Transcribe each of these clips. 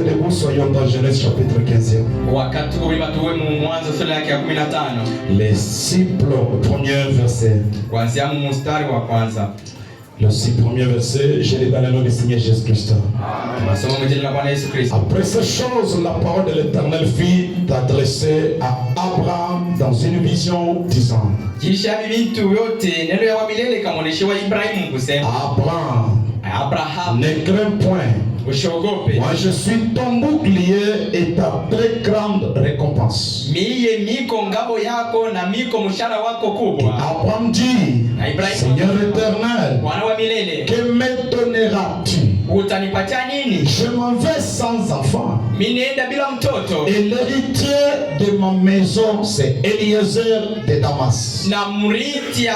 restez debout, soyons dans Genèse chapitre 15e. Les 6 premiers versets. Le 6 premiers versets, je lis dans le nom du Seigneur Jésus-Christ. Après ces choses, la parole de l'Éternel fut adressée à Abraham dans une vision disant: Abraham, ne crains point. Moi je suis ton bouclier et ta très grande récompense. Abraham dit: Seigneur éternel, que me donneras-tu? Je m'en vais sans enfant. Et l'héritier de ma maison, c'est Eliezer de Damas. Et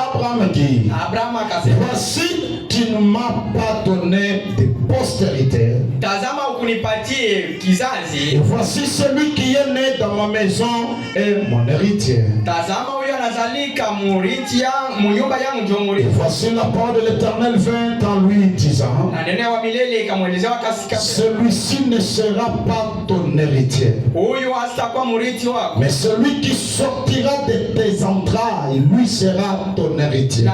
Abraham dit: voici, tu ne m'as pas donné de postérité. Et voici celui qui est né dans ma maison est mon héritier. Et voici la parole de l'Éternel vint en lui disant: celui-ci ne sera pas ton héritier, mais celui qui sortira de tes entrailles, lui sera ton héritier.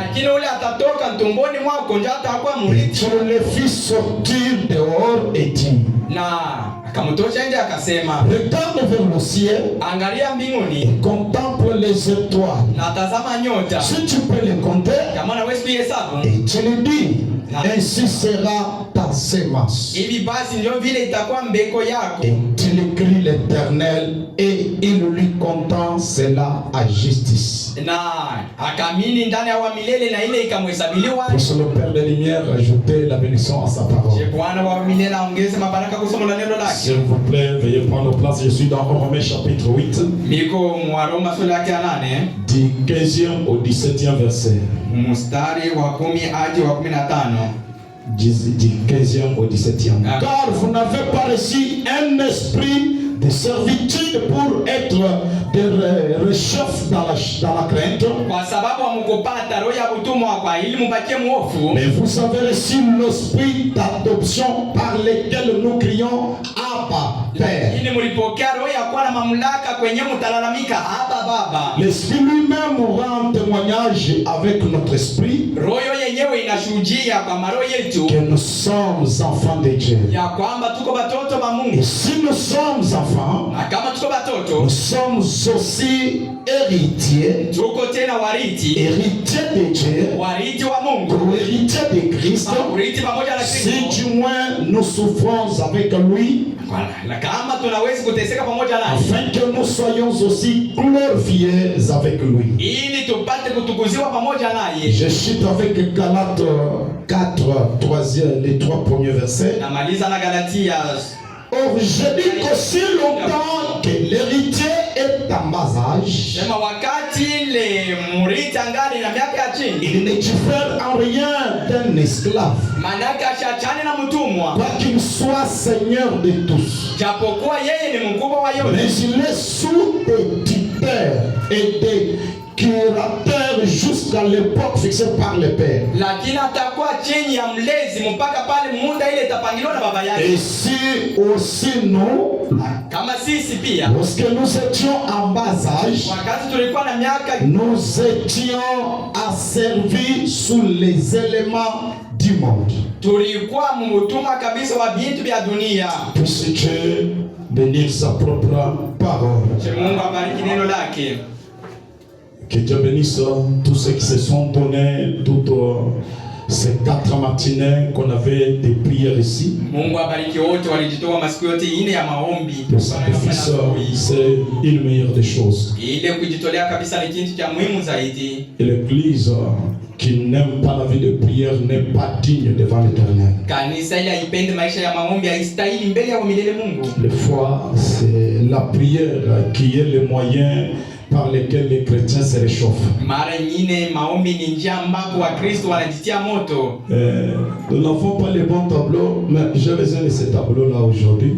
Et tu le fis sortir dehors et dit: regarde vers le ciel et contemple les étoiles. Si tu peux les compter, et tu le dis, ainsi sera ta sémence. Et tu l'écris l'Éternel, et il lui comptant cela à justice. Puisse le Père des Lumières ajouter la bénédiction à sa parole. S'il vous plaît, veuillez prendre place. Je suis dans Romains chapitre 8. Du 15e au 17e verset. Du 15e au 17e. Car vous n'avez pas reçu un esprit de servitude pour être des réchauffés dans la crainte, mais vous avez reçu l'esprit d'adoption par lequel nous crions Abba, Père. L'esprit lui-même rend témoignage avec notre esprit que nous sommes enfants de Dieu. Et si nous sommes enfants, nous sommes aussi héritiers, héritiers de Dieu, héritiers de Christ, si du moins nous souffrons avec lui, afin que nous soyons aussi glorifiés avec lui. Je cite avec Galates 4, les 3 premiers versets. Or, je dis qu'aussi longtemps que l'héritier est en bas âge, il ne diffère en rien d'un esclave, quoiqu'il soit seigneur de tous. Mais il est sous des tuteurs et des curateur jusqu'à l'époque fixée par le Père. Et si aussi nous, lorsque nous étions en bas âge, nous étions asservis sous les éléments du monde. Puisse Dieu bénir sa propre parole. Que Dieu bénisse tous ceux qui se sont donnés toutes ces 4 matinées qu'on avait des prières ici. Le sacrifice, c'est une meilleure des choses. Et l'Église qui n'aime pas la vie de prière n'est pas digne devant l'Éternel. Des fois, c'est la prière qui est le moyen par lesquels les chrétiens se réchauffent. Nous n'avons pas les bons tableaux, mais j'ai besoin de ces tableaux-là aujourd'hui.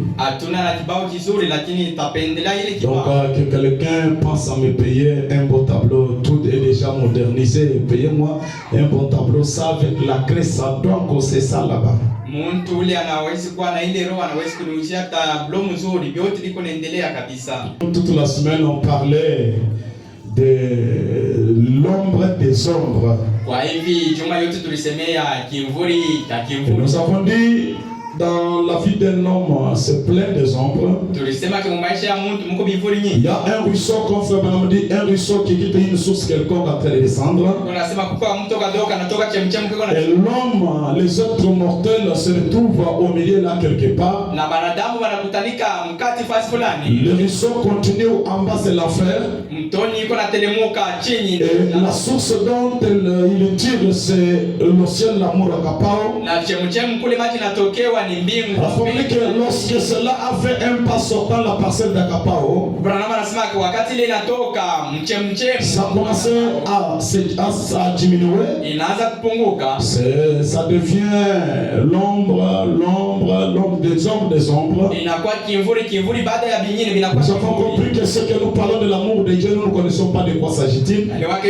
Donc, que quelqu'un pense à me payer un beau tableau, tout est déjà modernisé. Payez-moi un bon tableau, ça avec la craie, ça doit causer ça là-bas. Muntu ule anawezi kuwa na ile roho, anawezi kuniuzia tablo mzuri, vyote liko naendelea kabisa. Toute la semaine on parlait de l'ombre des ombres. Kwa hivi juma yote tulisemea kimvuri cha kimvuri. Nous avons dit dans la vie d'un homme, c'est plein des ombres. Il y a un ruisseau, comme Frère Branham dit, un ruisseau qui quitte une source quelconque en train de descendre. Et l'homme, les êtres mortels se retrouvent au milieu là quelque part. Le ruisseau continue en bas, c'est l'enfer. Et la source dont il tire, c'est le ciel, l'amour à Kapao. Rappelez que lorsque cela a fait un pas sortant la parcelle d'Akapao, ça a commencé à diminuer. Ça devient l'ombre des ombres. Nous avons compris que ce que nous parlons de l'amour de Dieu, nous ne connaissons pas de quoi s'agit-il. Car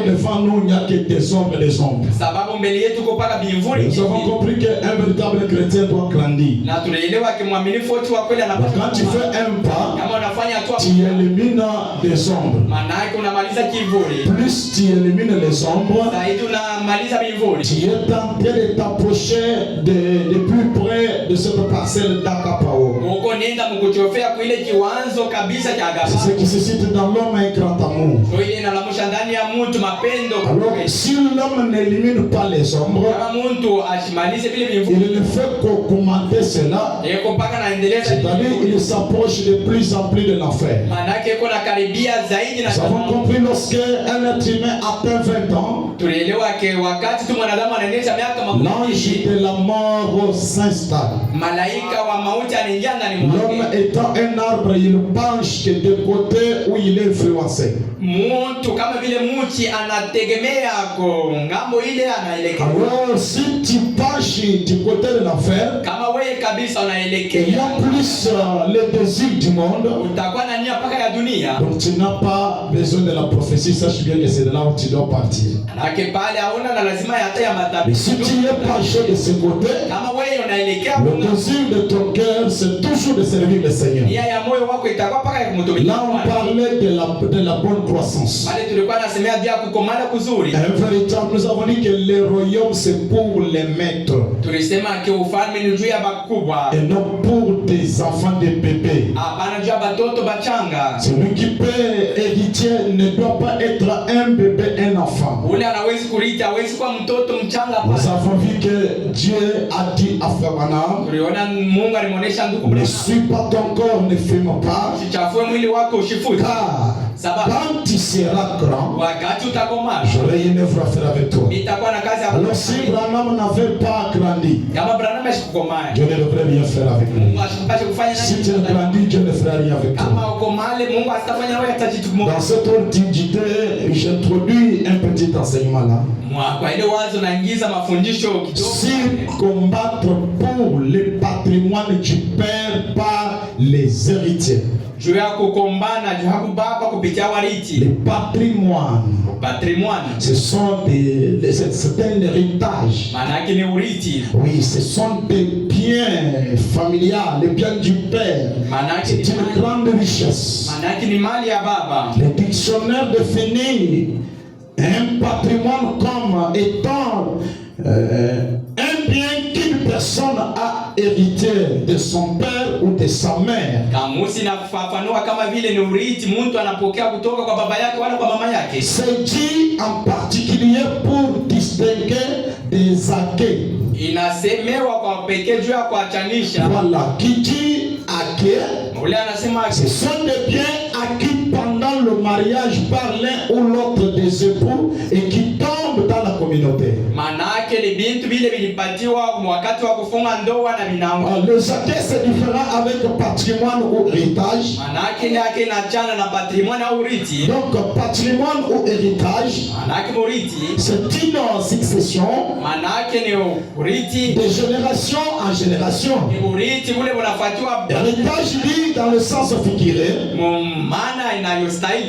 devant nous, il n'y a que des ombres et des ombres. Nous avons compris qu'un véritable chrétien doit grandir. Quand tu fais un pas, tu élimines des ombres. Plus tu élimines les ombres, tu es en train de t'approcher de plus près de cette parcelle d'Akapao. C'est ce qui se cite dans l'homme un grand amour. Alors, si l'homme n'élimine pas les ombres, il ne fait qu'augmenter cela, c'est-à-dire il s'approche de plus en plus de l'enfer. Nous avons compris lorsque un être humain atteint 20 ans, l'ange de la mort s'installe. L'homme étant un arbre, il penche de côté où il est influencé. Alors si tu penches du côté de l'enfer, il y a plus le désir du monde. Donc tu n'as pas besoin de la prophétie, sache bien que c'est de là où tu dois partir. Mais si tu es penché de ce côté, le désir de ton cœur, c'est toujours de servir le Seigneur. Là on parlait de la bonne croissance. Un véritable, nous avons dit que le royaume c'est pour les maîtres et non pour des enfants, des bébés. Celui qui peut hériter ne doit pas être un bébé, un enfant. Nous avons vu que Dieu a dit à Frère Branham, ne suis pas ton corps, ne fume pas, car quand tu seras grand, j'aurai une œuvre à faire avec toi. Alors si Branham n'avait pas grandi, Dieu ne devrait rien faire avec lui. Si tu as grandi, Dieu ne fera rien avec toi. Dans cette opportunité, j'introduis un petit enseignement là. Si combattre pour le patrimoine du Père par les héritiers. Le patrimoine, ce sont c'est un héritage. Oui, ce sont des biens familiales, les biens du Père. C'est une grande richesse. Le dictionnaire définit un patrimoine comme étant un bien qu'une personne a hérité de son père ou de sa mère. C'est dit en particulier pour distinguer des acquis. Voilà, qui dit acquis, ce sont des biens acquis pendant le mariage par l'un ou l'autre des époux et qui tombent dans la communauté. Les acquis c'est différent avec patrimoine ou héritage. Donc patrimoine ou héritage, c'est une succession de génération en génération. Héritage dit dans le sens figuré,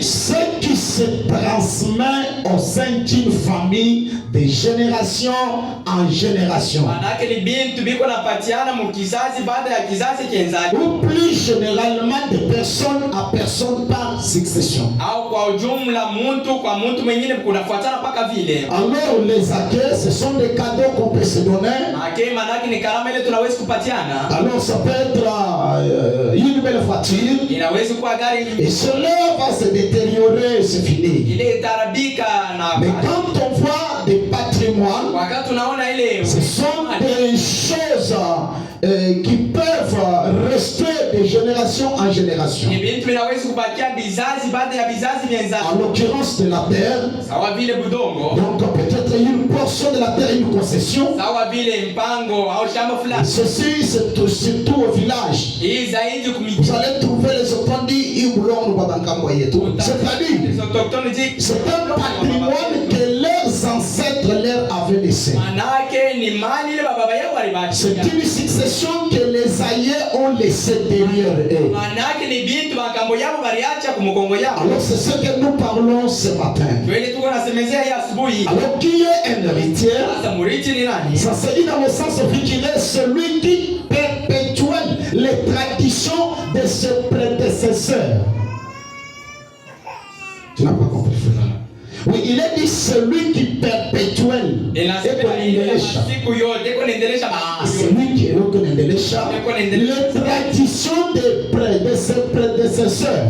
ce qui se transmet au sein d'une famille de génération en génération. Ou plus généralement de personne à personne par succession. Alors les acquets, ce sont des cadeaux qu'on peut se donner. Alors ça peut être une belle voiture. Et cela va se détériorer, c'est fini. Mais quand on voit des patrimoines, ce sont des choses qui peuvent rester de génération en génération. En l'occurrence de la terre, donc peut-être une portion de la terre, une concession. Ceci, c'est surtout au village. Vous allez trouver les autochtones c'est-à-dire, c'est un patrimoine que leurs ancêtres leur avaient laissé. C'est une succession que les aïeux ont laissé derrière eux. Alors c'est ce que nous parlons ce matin. Alors qui est un héritier? Ça se dit dans le sens qu'il est celui qui perpétue les traditions de ses prédécesseurs. Tu n'as pas compris, frère? Oui, il est dit celui qui perpétue les traditions de ses prédécesseurs.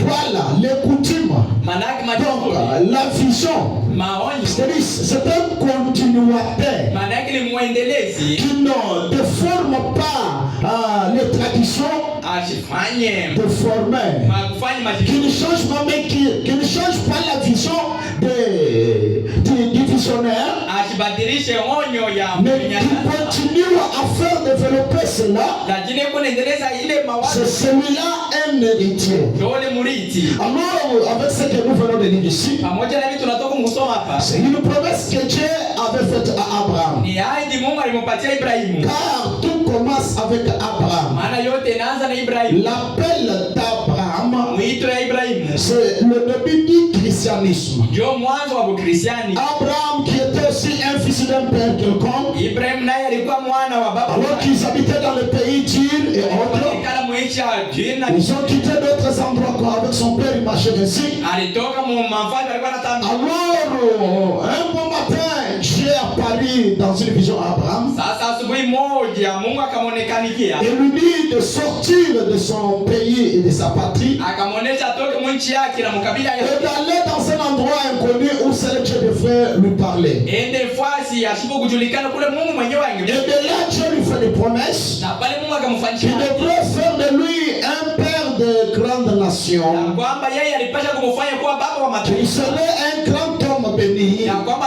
Voilà, les coutumes. Donc, la vision. C'est un continuateur qui ne déforme pas les traditions déformées, qui ne change pas, mais qui ne change pas la vision du visionnaire, mais qui continue à faire développer cela. C'est celui-là un héritier. Alors, avec ce que nous venons de lire ici, c'est une promesse que Dieu avait faite à Abraham. Car tout commence avec Abraham. L'appel d'Abraham, c'est le début du christianisme. Abraham qui était aussi un fils d'un père quelconque, alors qu'ils habitaient dans le pays d'Ir et autres, ils ont quitté d'autres endroits avec son père, il marchait ainsi. Alors, un bon matin, Dieu apparu dans une vision à Abraham et lui dit de sortir de son pays et de sa patrie et d'aller dans un endroit inconnu où seul Dieu devrait lui parler. Et de là, Dieu lui fait des promesses qui devrait faire de lui un père de grande nation. Il serait un grand homme béni et autre.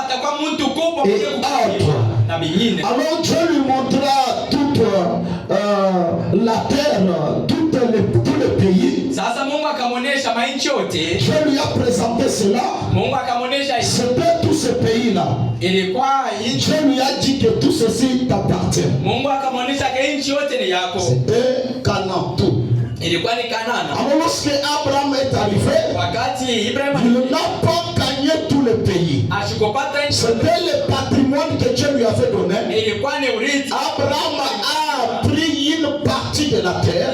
Alors Dieu lui montra toute la terre, tous les pays. Dieu lui a présenté cela. C'était tous ces pays-là. Dieu lui a dit que tout ceci t'appartient. C'était Canaan tout. Alors lorsque Abraham est arrivé, il n'a pas gagné tout le pays. C'était le patrimoine que Dieu lui avait donné. Abraham a pris une partie de la terre.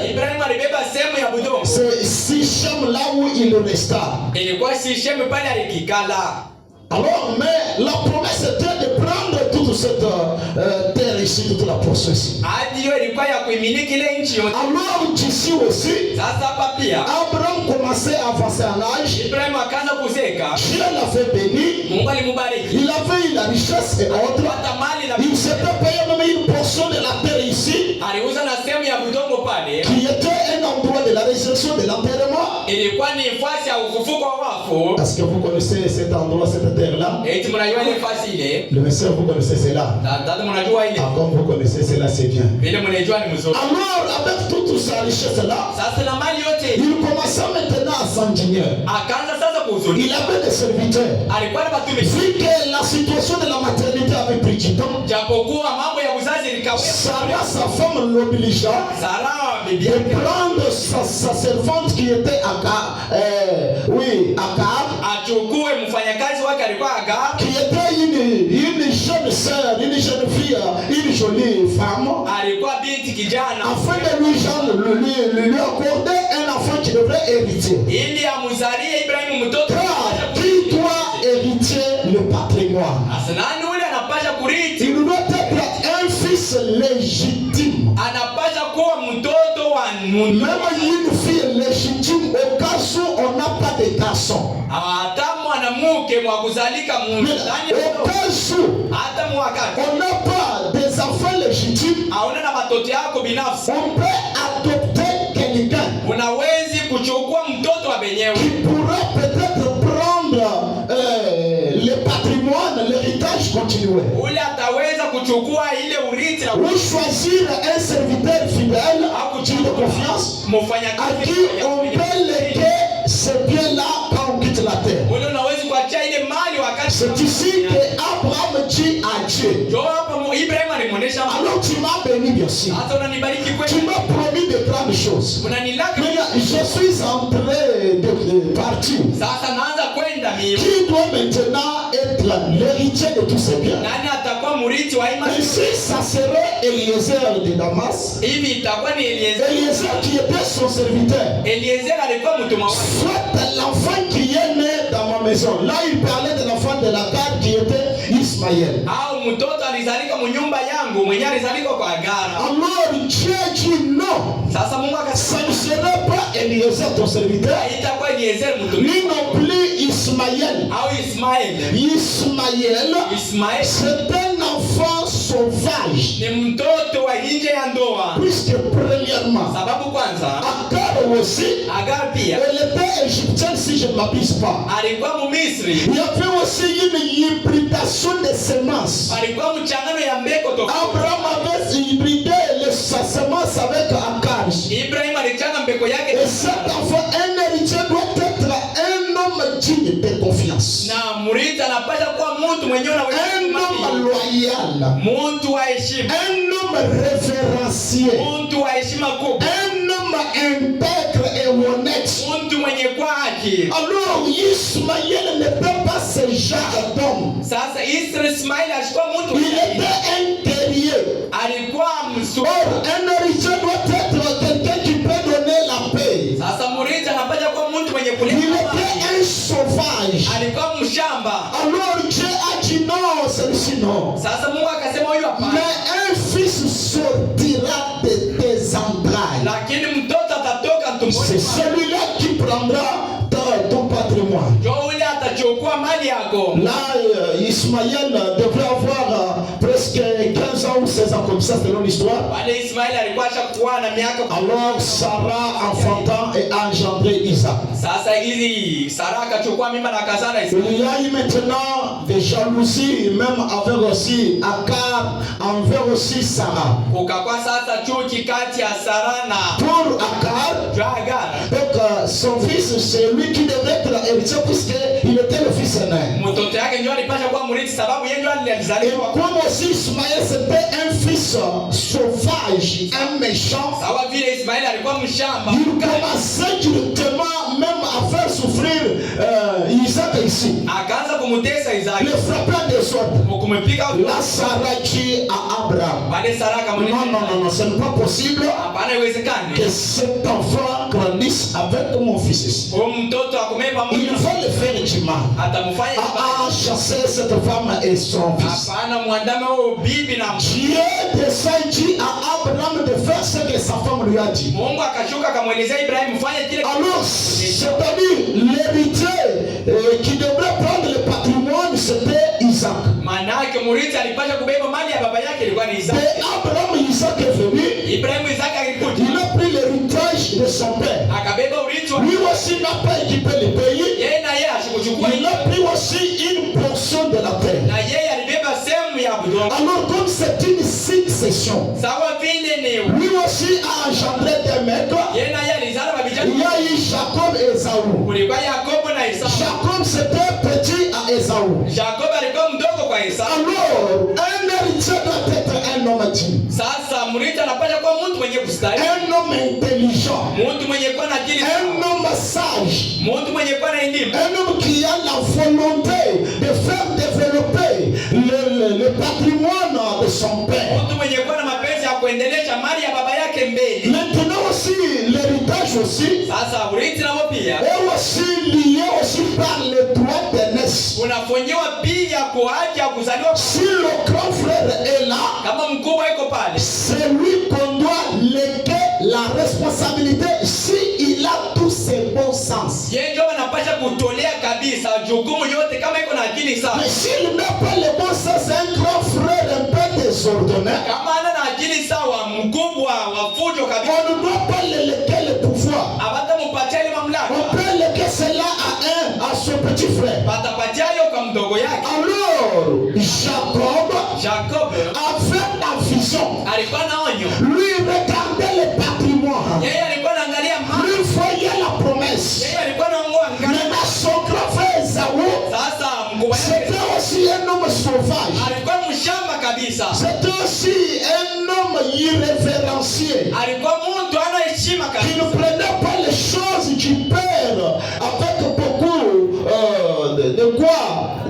C'est Sichem là où il resta. Alors, mais la promesse était de prendre toute cette terre ici, toute la procession. Alors, d'ici aussi, Abraham commençait à avancer en âge. Dieu l'avait béni. Il avait eu la richesse et autres. Il s'était payé même une portion de la terre ici, qui était un endroit de la résurrection, de l'enterrement. Est-ce que vous connaissez cet endroit, cette terre-là? Le monsieur, vous connaissez cela? Comme vous connaissez cela, c'est bien. Alors, avec toute sa richesse-là, il commençait maintenant à s'indigner. Il avait des serviteurs. Vu que la situation de la maternité avait pris du temps, Sarah, sa femme, l'obligea de prendre sa servante qui était Agar, qui était jeune sœur, une jeune fille, une jolie femme. Alikuwa binti kijana. Afin de lui accorder un enfant qui devrait hériter. Ili amuzalie Ibrahimu mtoto. Qui doit hériter le patrimoine? Nani ule anapasha kurithi? Il doit être un fils légitime. Anapasha kuwa mtoto wa Mungu. Même une fille légitime au cas où on n'a pas de garçon. Hata mwanamke mwa kuzalika Mungu. Au cas où hata mwakati on n'a pas des enfants légitimes, hauna na watoto yako binafsi, on peut adopter quelqu'un. Unawezi kuchukua mtoto wa benyewe. Qui pourra peut-être prendre le patrimoine, l'héritage continué. Ule ataweza kuchukua ile urithi na ou choisir un serviteur fidèle de confiance à qui on peut léguer ce bien-là quand on quitte la terre. Ule unaweza kuacha ile mali wakati. C'est ici que Abraham dit à Dieu. Jo hapa Ibrahim alimuonesha. Alors tu m'as béni bien sûr. Hata unanibariki kweli. Tu m'as promis de grandes choses. Unanilaka. Mais je suis en train de partir. Sasa naanza kwenda mimi. Qui doit maintenant être l'héritier de tous ces biens? Nani atakuwa mrithi wa imani? Ici ça serait Eliezer de Damas. Hivi itakuwa ni Eliezer. Eliezer qui était son serviteur. Eliezer alikuwa mtumwa wake. Soit l'enfant qui est né dans ma maison. Là il parlait de l'enfant de la terre qui était Ismaël. Au mtoto alizalika mnyumba yangu, mwenye alizalika kwa Agara. Alors Dieu dit non. Sasa Mungu akasema ça ne serait pas Eliezer ton serviteur. Itakuwa Eliezer mtumishi. Ni non plus Ismaël. Au Ismaël. Ismaël. C'est un enfant sauvage. Ni mtoto wa nje ya ndoa. Puisque premièrement, sababu kwanza Agar aussi, Agar pia elle était égyptienne si je ne m'abuse pas. Alikuwa Misri. Il y avait aussi une hybridation de semences. Alikuwa mchangano ya mbegu tofauti. Abraham avait hybridé sa semence avec Agar. Ibrahim alichanga mbegu yake. Et cet enfant, un héritier doit être un homme digne de confiance. Na mrithi anapaswa kuwa mtu mwenye anaweza un homme loyal. Mtu wa heshima. Un homme révérencieux. Mtu wa heshima kubwa. Un homme intègre et honnête. Mtu mwenye kwa haki. Alors Ismaël n'était pas ce genre d'homme. Sasa Ismaël alikuwa mtu. Il était un guerrier. Alikuwa msuri. Un héritier doit être quelqu'un qui peut donner la paix. Sasa mrithi anapaswa kuwa mtu mwenye kuleta. Il était un sauvage. Alikuwa mshamba. Alors Dieu a dit non, celui-ci non. Sasa Mungu akasema huyu hapana. Mais un fils sortira de tes entrailles. Lakini mtoto atatoka tumboni. C'est celui-là qui prendra ton patrimoine. Là, Ismaël devrait avoir presque 15 ans ou 16 ans comme ça, selon l'histoire. Alors Sarah enfantant et engendré Isaac. Il y a eu maintenant des jalousies, même avec aussi Agar, envers aussi Sarah. Pour Agar, donc son fils, c'est lui qui devrait être héritier puisqu'il était le fils aîné. Et comme aussi Ismaël c'était un fils sauvage, un méchant, il commençait directement même à faire souffrir Isaac ici. Le frappant des sortes. La Sarah dit à Abraham, non, ce n'est pas possible que cet enfant grandisse avec mon fils ici. Il va le faire du mal. À chasser cette femme et son fils. Dieu descendit à Abraham de faire ce que sa femme lui a dit. Alors, c'est-à-dire l'héritier qui devrait prendre le patrimoine, c'était Isaac. Et Abraham, Isaac est venu. Il a pris l'héritage de son père. Lui aussi n'a pas équipé le pays. Il a pris aussi une portion de la terre. Alors comme c'est une succession, lui aussi a engendré des mecs. Il y a eu Jacob et Esaü. Jacob c'était petit à Esaü. Alors un héritier doit être un homme digne. Un homme intelligent. Un homme sage. Un homme qui a la volonté de faire développer le aussi Sasa urithi nao pia est aussi lié aussi par le droit d'aînesse. unafanyiwa pia kwa haki ya kuzaliwa. Si le grand frère est là, Kama mkubwa iko pale, c'est lui qu'on doit léguer la responsabilité si il a tous ses bons sens. yeye ndio anapasha kutolea kabisa jukumu yote kama iko na akili sawa. Mais s'il n'a pas les bons sens, c'est un grand frère un peu désordonné. Kama ana na akili sawa, mkubwa wa fujo kabisa, On ne doit pas le léguer le pouvoir. abatamupatia ile mamlaka, On peut léguer cela à son petit frère. batapatia hiyo kwa mdogo yake. Alors, Jacob avait la vision. alikuwa na onyo, Lui regardait le patrimoine. yeye alikuwa anaangalia mali, Lui voyait la promesse. yeye alikuwa anaongoa ngani. Maintenant, son grand frère Esaü, Sasa mkubwa yake c'était aussi un homme sauvage. alikuwa mshamba kabisa, C'était aussi un homme irrévérencieux. alikuwa mtu ana heshima Qui ne kabisa, prenait pas les choses du père avec beaucoup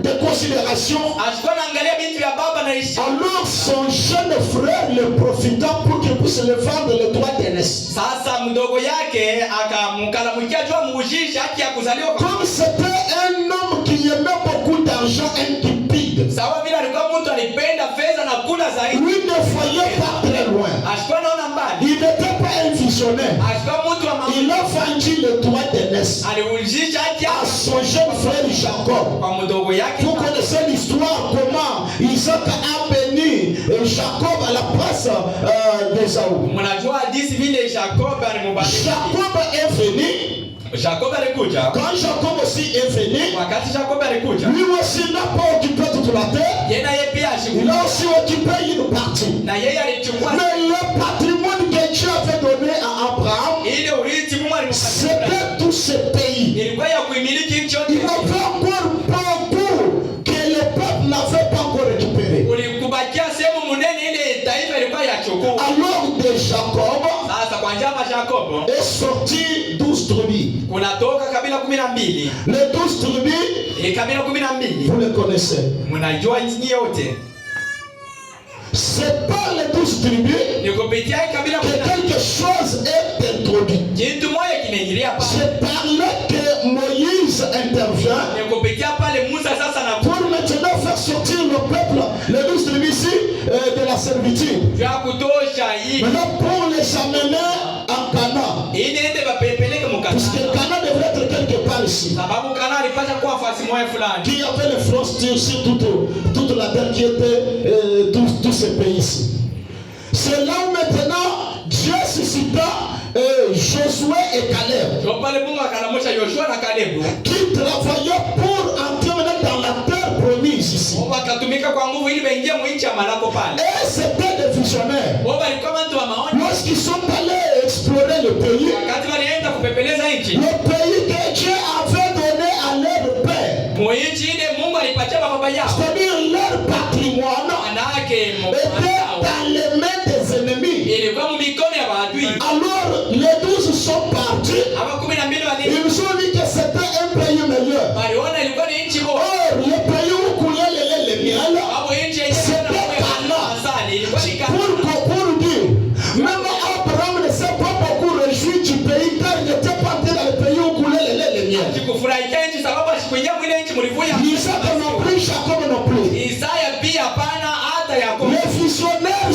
de considération. alikuwa anaangalia vitu vya baba na heshima. Alors son jeune frère le profita pour qu'il puisse le vendre le droit d'aînesse. Sasa mdogo yake akamkalamukia jua muujisha haki ya kuzaliwa. Comme c'était un homme qui aimait beaucoup d'argent, intipide, Sawa vile alikuwa mtu alipenda fedha na kula zaidi, lui ne voyait pas très loin. alikuwa anaona mbali, Il n'était pas un visionnaire. alikuwa mtu wa Il a vendu le droit d'aînesse aliujisha haki à son jeune frère Jacob. kwa mdogo yake. Vous connaissez l'histoire comment Isaac a béni Jacob à la place d'Ésaü. Mnajua hadithi vile Jacob alimbariki. Jacob est venu. Jacob alikuja, Quand Jacob aussi est venu, wakati Jacob alikuja, lui aussi n'a pas occupé toute la terre. yeye na yeye pia Il ashikula, a aussi occupé une partie. na yeye alichukua Mais le patrimoine que Dieu avait donné à Abraham, ile urithi Mungu alimpatia, c'était tout ce pays. ilikuwa ya kuimiliki nchi yote. Il y avait encore beaucoup que le peuple n'avait pas encore récupéré. Ulikubakia sehemu munene, ile taifa ilikuwa ya chukua. Alors de Jacob Sasa kwa njama Jacob est sorti 12 tribus. kunatoka kabila 12. Les 12 tribus, Kabila 12 vous les connaissez. mnajua nchi yote. C'est par les 12 tribus Ni kupitia kabila que 12 quelque chose est introduit. kitu moja kinaingilia pale. C'est par là que Moïse intervient Ni kupitia pale Musa sasa na pour maintenant faire sortir le peuple, les 12 tribus ici, de la servitude. ya kutosha hii Maintenant pour les amener en Canaan. ili ende bapeleke Puisque mkataba, Canaan devrait être quelque part ici. sababu Kana alipata kuwa fasi moja fulani Qui avait l'influence sur toute la terre qui était tous ces pays ici. C'est là où maintenant Dieu suscita Josué et Caleb, ndio pale Mungu akanamusha Yoshua na Kalebu qui travaillaient pour entrer maintenant dans la terre promise ici. wakatumika kwa nguvu ili waingie mwinchi ya malako pale. Et c'était des visionnaires. Wao walikuwa watu wa maoni, Lorsqu'ils sont allés explorer le pays, wakati walienda kupepeleza nchi le pays que Dieu avait donné à leur père, mwinchi ile Mungu alipatia baba yao, c'est-à-dire leur patrimoine, manake était dans les mains des ennemis. ilikuwa mikono ya maadui. Alors les 12 sont partis. Ama 12 wali Ils ont dit que c'était un pays meilleur. waliona ilikuwa ni nchi bora, Or, le pays où coulait le miel, sababu nchi yenyewe na asali ilikuwa ni kama pour dire, même Abraham ne s'est pas beaucoup réjoui du pays car il n'était pas entré dans le pays où coulait le miel. kufurahikia nchi sababu asikuingia mwile nchi mlivuya. Isaac non plus, Jacob non plus. Isaya pia hapana, hata Yakobo. Les visionnaires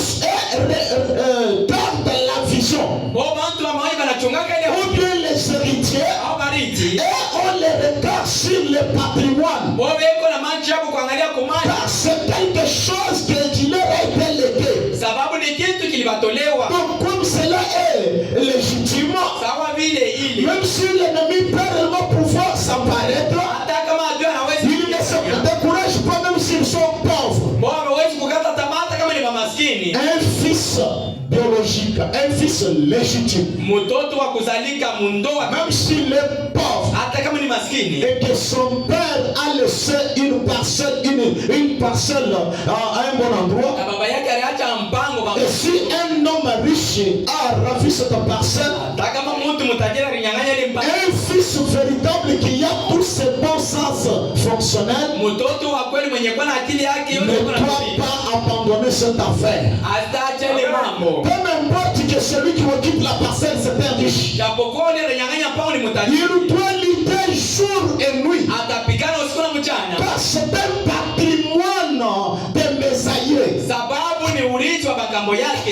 gardent la vision. Wao watu wa maoni wanachungaka ile Ou bien les héritiers, au bariti. et on les regarde sur le patrimoine. Wao weko na macho yako kuangalia kumani, Car c'est quelque chose que Dieu leur a été légué. sababu ni kitu kilibatolewa. Donc comme cela est légitime, Sawa vile ili même si l'ennemi perd le pouvoir s'apparaître, hata kama adui anaweza il ne se décourage pas même s'ils sont pauvres. wao hawezi kukata tamaa hata kama ni mamaskini. Un fils biologique, un fils légitime, Mtoto wa kuzalika mundoa même s'il est pauvre, hata kama ni maskini, et que son père a laissé une parcelle à un bon endroit, na baba yake aliacha mpango kwa et si un homme riche a ravi cette parcelle, hata kama mtu mtajiri alinyang'anya ile mpango, un fils véritable qui a tous ses bons sens fonctionnels mtoto wa kweli mwenye kuwa na akili yake ne yote doit kuna pas abandonner cette affaire. hata ile mambo Peu importe que celui qui occupe la parcelle c'est un riche. Il doit lutter jour et nuit. Car c'est un patrimoine de mes aïeux.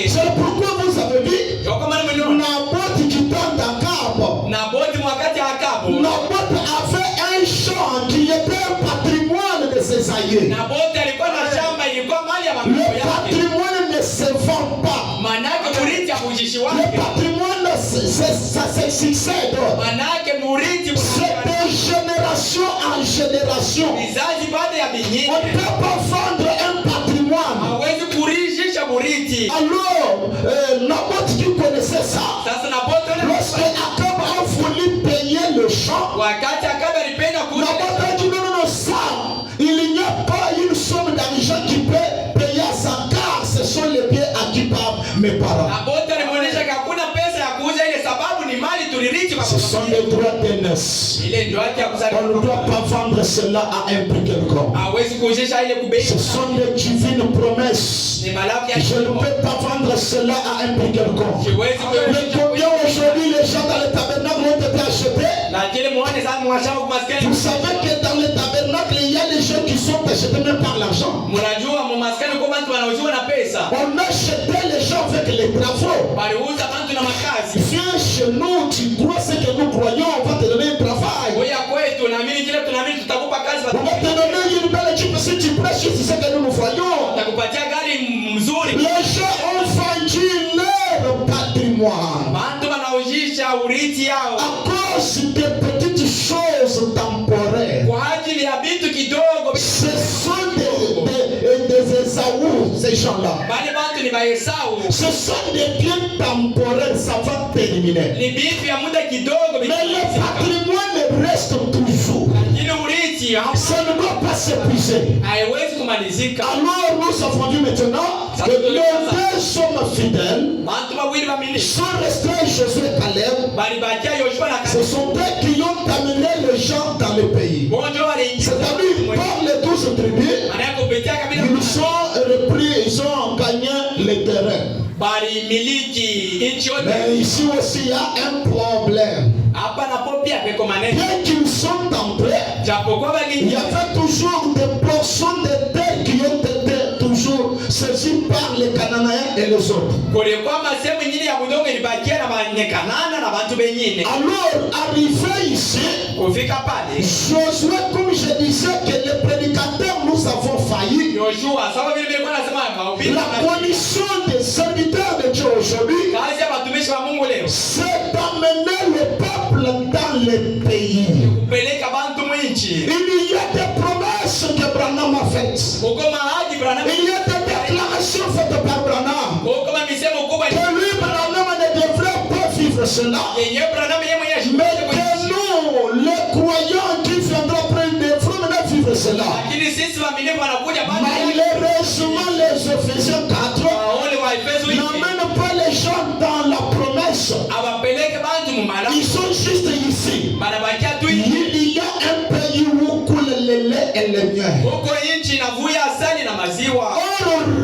C'est pourquoi vous avez dit Naboth qui tente à Cabo. Naboth avait un champ qui était un patrimoine de ses aïeux. Le patrimoine ne se vend pas. Le patrimoine, ça se succède. C'est de génération en génération. On ne peut pas vendre un patrimoine. Alors, Naboth qui connaissait ça, lorsque Akab a voulu payer le champ, Naboth a dit non, ça, il n'y a pas une somme d'argent qui peut payer à sa car ce sont les biens acquis par mes parents. Ce sont des droits d'aînesse. On ne doit pas vendre cela à un prix quelconque. Ce sont des divines promesses. Je ne peux pas vendre cela à un prix quelconque. Mais combien aujourd'hui les gens dans le tabernacle ont été achetés? Vous savez que dans le tabernacle il y a des gens qui sont achetés même par l'argent. On achetait les gens avec les travaux. Viens chez nous, tu crois ce que nous croyons, on va te donner un travail. On va te donner une belle équipe si tu prêches sur ce que nous nous voyons. Les gens ont vendu leur patrimoine à cause des petites choses temporaires. Ce sont des Esaü, ces gens-là. Ce sont des biens temporaires, ça va terminer. Mais le patrimoine reste toujours. Ça ne doit pas s'épuiser. Alors nous avons vu maintenant que les deux sommes fidèles sont restés Josué et Caleb. Ce sont eux qui ont amené les gens dans le pays. C'est-à-dire par les 12 tribus, ils sont repris, ils ont gagné les terrains. Mais ici aussi il y a un problème. Bien qu'ils sont entrés, il y avait toujours des portions de terre qui ont été toujours saisies par les Cananéens et les autres. Alors, arrivé ici, Josué, comme je disais que les prédicateurs nous avons failli, la condition des serviteurs de Dieu aujourd'hui, c'est d'amener le peuple dans le pays. Il y a des promesses que Branham a faites. Il y a des déclarations faites par Branham. Que lui, Branham, ne devrait pas vivre cela. Mais que nous, les croyants qui viendront près de nous, ne vivre cela. Malheureusement, les Éphésiens 4 n'amènent pas les gens dans la promesse. Ils sont juste ici. Il y a un pays où coule le lait et le miel. Or,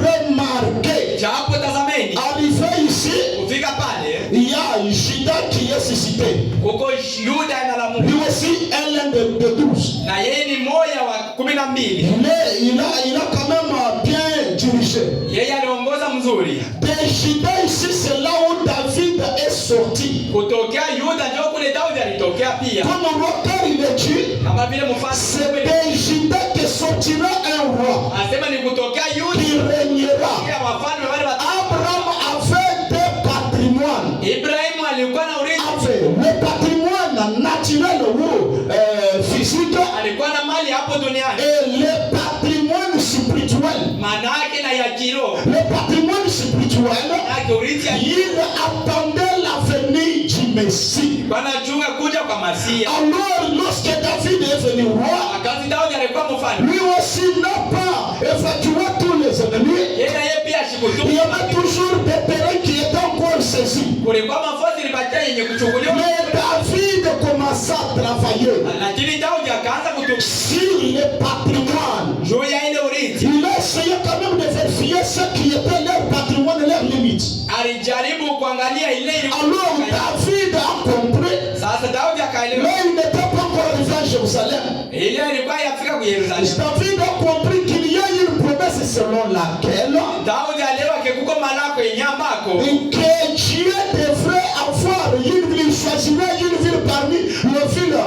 remarquez, arrivé ici, il y a Judas qui est suscité. Lui aussi, un de 12. Il a quand même bien dirigé. De Judas ici, c'est là où David est sorti. Comme le roi il est tué, c'est de Judas que sortira un roi qui régnera. Abraham avait des patrimoines. Le patrimoine naturel ou physique et le patrimoine spirituel. Le patrimoine spirituel, il attendait l'avenir du Messie. Alors lorsque David est venu roi, lui aussi n'a pas évacué tous les ennemis. Il y avait toujours des terrains qui étaient encore saisis. Mais David commença à travailler sur les patrimoines. Il a essayé quand même de vérifier ce qui était leur patrimoine et leur limite. vite. Alijaribu kuangalia ile ilikuwa. Alors David a compris. Sasa Daudi akaelewa. Mais il n'était pas encore arrivé à Jérusalem. Ile ilikuwa yafika kwa Yerusalemu. David a compris qu'il y a une promesse selon laquelle Daudi alielewa kekuko malako yenyambako. Que Dieu devrait avoir une ville, choisirait une ville parmi les villes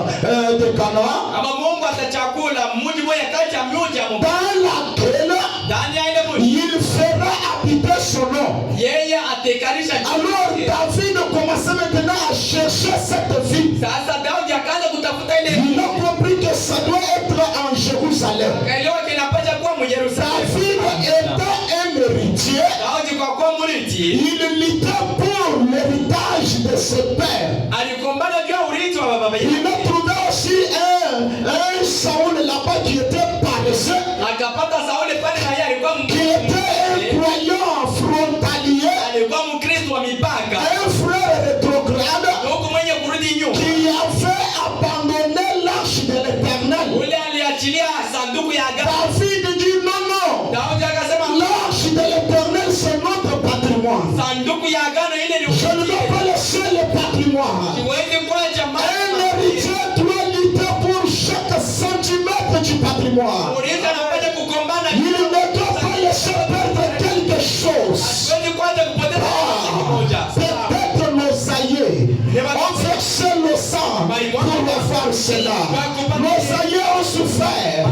de Canaan. Kama Mungu atachakula mji mmoja kati ya miji ya Mungu. Dans laquelle Ndani ya ile mji. il fera habiter son nom. Yeye atekarisha. Alors David commençait maintenant à chercher cette ville. Sasa Daudi akaanza kutafuta ile. Il a compris que ça doit être en Jérusalem. Akaelewa kinapaswa kuwa Yerusalemu. David étant un héritier, Daudi kwa kuwa mrithi, il luttait pour l'héritage de ses pères. alikumbana juu ya urithi wa baba yake. Il a trouvé aussi un Saoul là-bas qui était paresseux, Akapata Sauli pale na yeye alikuwa qui était un croyant frontalier, alikuwa Mkristo wa mipaka. un frère rétrograde Huko mwenye kurudi nyuma. qui avait abandonné l'arche de l'Éternel. Ule aliachilia sanduku ya agano. David dit non, non, Daudi akasema l'arche de l'Éternel c'est notre patrimoine. sanduku ya agano ile ni Je ne dois pas laisser le patrimoine. siwezi kuacha Un héritier doit lutter pour chaque centimètre du patrimoine. Urithi anapata kugombana. Il ne doit pas laisser perdre quelque chose. Siwezi kuacha kupoteza kitu kimoja. Peut-être nos aïeux ont versé le sang pour avoir cela. Nos aïeux ont souffert.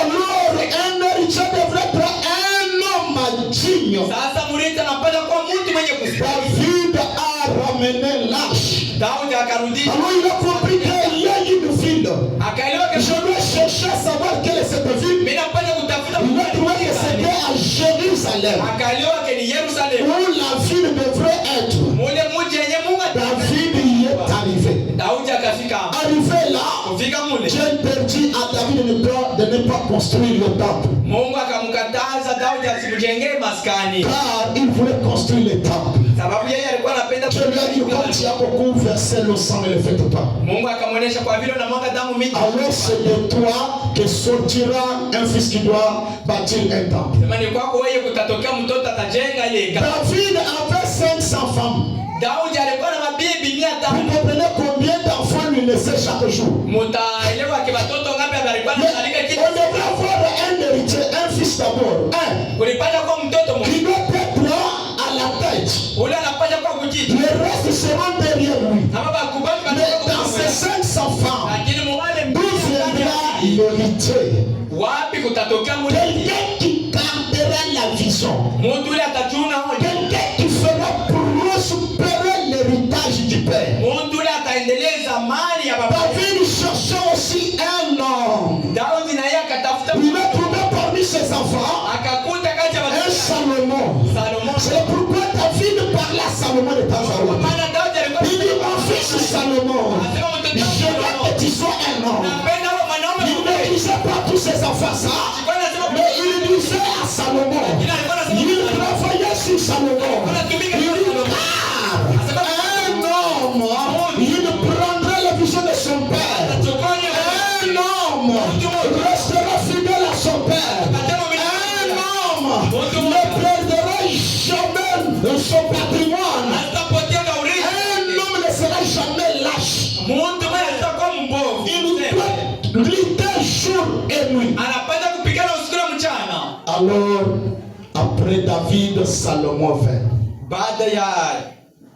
Alors un héritier devrait être un homme digne. Sasa murithi anapata kuwa mtu mwenye kusikia. David a ramené l'arche. Daudi akarudisha. Alors il a compris qu'il y a une ville. Akaelewa Je dois chercher à savoir quelle est cette ville. mimi napenda kutafuta Il a trouvé que c'était à Jérusalem akaelewa ke ni Yerusalemu. où la ville devrait être. Mule mji yenye Mungu David y est arrivé. Daudi akafika hapo. Arrivé là, Kufika mule. Dieu interdit à David de ne pas construire le temple. Mungu akamkataza Daudi asimjengee maskani. Car il voulait construire le temple. Sababu yeye alikuwa anapenda Dieu lui a dit, quand tu as beaucoup versé le sang, ne le faites pas. Mungu akamuonesha kwa vile unamwaga damu mingi. Alors c'est de toi que sortira un fils qui doit bâtir un temple. Sema ni kwako wewe kutatokea mtoto atajenga ile hekalu. David avait 500 femmes. Daudi alikuwa na mabibi 500. Vous comprenez combien d'enfants lui laissaient chaque jour? Mtaelewa ke watoto ngapi alikuwa anazalika kila. On devrait avoir un héritier, un fils d'abord. Un Kulipata kwa mtoto mmoja. qui doit être là à la tête. Ule anapata kwa kujiji. Le reste seront derrière lui. Kama bakubali Mais dans ces 500 femmes, lakini muwale d'où viendra l'héritier? wapi kutatokea murithi? Quelqu'un qui gardera la vision. Mtu ule atachuna hoja. Quelqu'un qui fera prospérer l'héritage du Père. Mtu ule ataendeleza mali ya baba. David cherchait aussi un homme. Daudi na yeye akatafuta. Il a trouvé parmi ses enfants Akakuta kati ya un watoto. Salomon. Salomon. C'est pourquoi David parlait à Salomon de temps en temps. Maana Daudi alikuwa Il dit, mon fils Salomon, anasema mtoto je wangu veux que tu sois un homme. napenda wewe mwanaume. Il ne disait pas tous ses enfants ça, Alikuwa anasema mais il disait à Salomon, ila alikuwa anasema il travaillait sur Salomon. Il dit, car un homme, il prendrait la vision de son père. Un homme restera fidèle à son père. Un homme ne perdra jamais son patrimoine. Un homme ne sera jamais lâche. Mtu mmoja atakuwa mbovu. Il doit lutter jour et nuit. Anapata kupigana usiku na mchana. Alors, après David, Salomon vint. Baada ya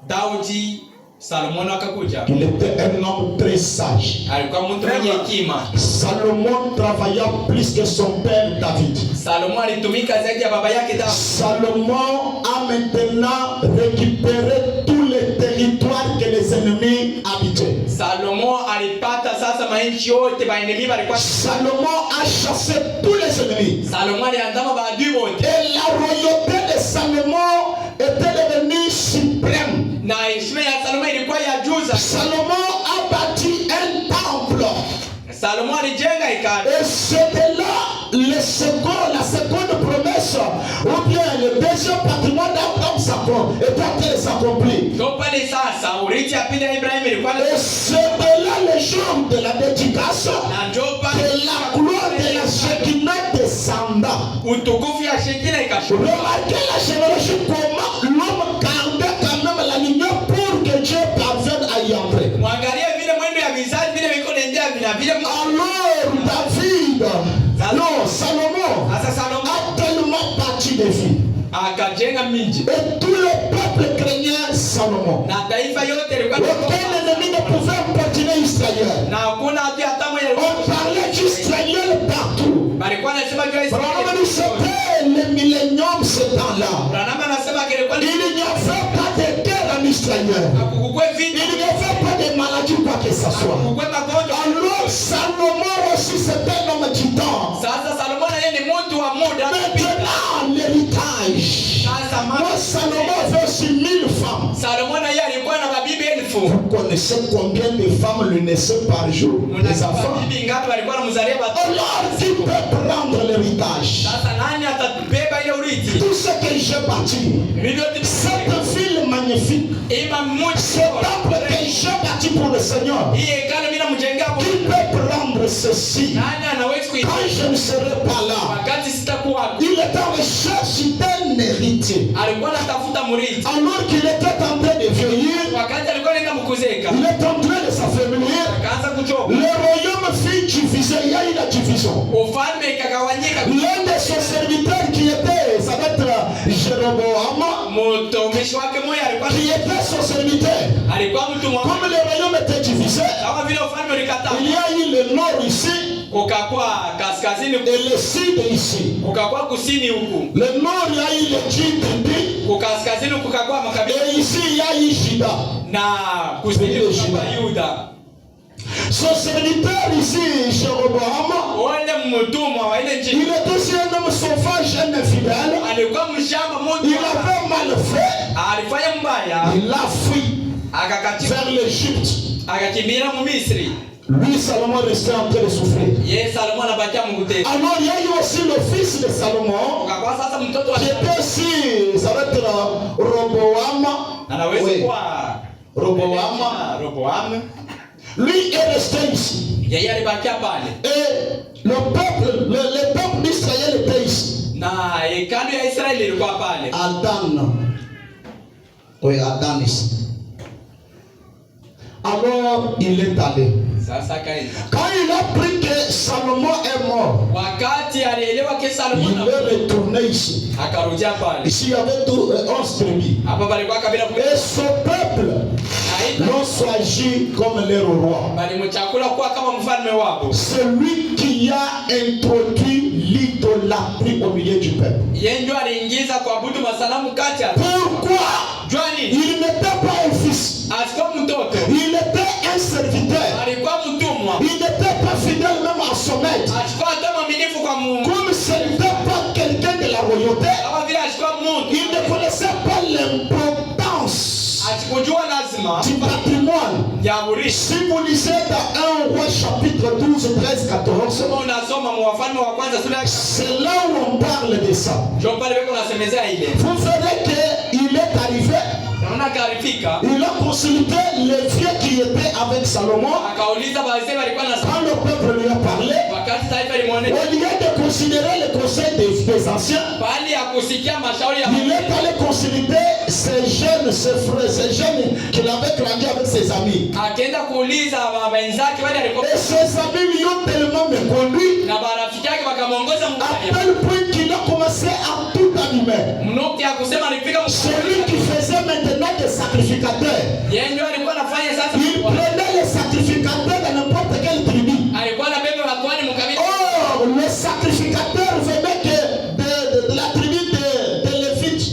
Daudi, Salomon akakuja. Il était un homme très sage. Alikuwa mtu mwenye hekima. Salomon travailla plus que son père David. Salomon alitumika zaidi ya baba yake Daudi. Salomon a maintenant récupéré tous les territoires que les ennemis habitaient. Salomon alipata sasa mainchi yote baenemi balikuwa. Salomon a chassé tous les ennemis. Salomon aliandama baadui wote. Et la royauté de Salomon était devenue suprême. Na heshima ya Salomon ilikuwa ya juu. Salomon a bâti un temple. Salomon alijenga hekalu. Et c'était là la seconde promesse, ou bien le deuxième patrimoine d'Abraham était en train de s'accomplir. Ndio pale sasa urithi ya pili ya Ibrahim ilikuwa. Et c'était là le jour de la dédicace. Na ndio pale Et la gloire de la Shekinah descendant. utukufu ya Shekina ikashuka. Remarquez la génération, comment l'homme bâtit des villes. Akajenga miji. Et tout le peuple craignait Salomon. Na taifa yote ilikuwa aucun ennemi ne pouvait importuner Israël. Na hakuna hata hata mmoja on parlait d'Israël partout. Balikuwa anasema juu ya Israeli. C'était le millénium ce temps-là. Branham anasema kilikuwa il n'y avait pas de guerre en Israël. Hakukukwe vita. Il n'y avait pas de maladie quoi que ce soit. Hakukukwe magonjwa. Alors Salomon aussi c'était un homme du temps. Sasa Salomon yeye ni mtu wa muda. Maintenant l'héritage. Moi Salomon avait aussi 1000 femmes. Salomon yeye alikuwa na mabibi 1000. Vous connaissez combien de femmes lui naissaient par jour? Des enfants. Bibi ngapi walikuwa wanamzalia watoto? Alors qui peut prendre l'héritage? Sasa nani atabeba ile urithi? Tout ce que j'ai bâti. Cette ville magnifique. Ce temple que j'ai bâti pour le Seigneur. Qui peut prendre ceci? Quand je ne serai pas là. Il est en recherche d'un héritier. Alors qu'il était en train de vieillir. Il est en train de s'affaiblir. Le royaume fut divisé. Il y a eu la division. L'un de ses serviteurs qui était, ça va être Jéroboam, qui était son serviteur. Comme le royaume était divisé, il y a eu le nord ici et le sud ici. Le nord, il y a eu le Juda. Et ici, il y a eu Juda. Son serviteur ici, Jéroboam, il est aussi un homme sauvage et infidèle. Il avait mal fait. Il a fui vers l'Égypte. Lui, Salomon restait en train de souffrir. Alors il y a eu aussi le fils de Salomon qui était aussi, ça va être Roboam. Roboam. Lui est resté ici. Et le peuple d'Israël était ici. Adam. Oui, Adam ici. Alors il est allé. Quand il a appris que Salomon est mort, il est retourné ici. Ici il y avait 11 tribus. Et son peuple l'ont choisi comme leur roi. C'est lui qui a introduit l'idolâtrie au milieu du peuple. Pourquoi? Il n'était pas un fils. Il était un serviteur. Il n'était pas fidèle même à son maître. Comme ce n'était pas quelqu'un de la royauté, il ne connaissait pas l'importance du patrimoine. Si vous lisez dans 1 Roi chapitre 12, 13, 14, c'est là où on parle de ça. Vous verrez qu'il est arrivé. Il a consulté les vieux qui étaient avec Salomon. Quand le peuple lui a parlé, au lieu de considérer le conseil des anciens, il est allé consulter ces jeunes, ses frères, ces jeunes qu'il avait grandi avec ses amis. Et ses amis lui ont tellement méconduit à tel point qu'il a commencé à tout animer. Celui qui faisait maintenant des sacrificateurs, il prenait les sacrificateurs dans n'importe quelle tribu. Oh, les sacrificateurs venaient de la tribu de Lévite.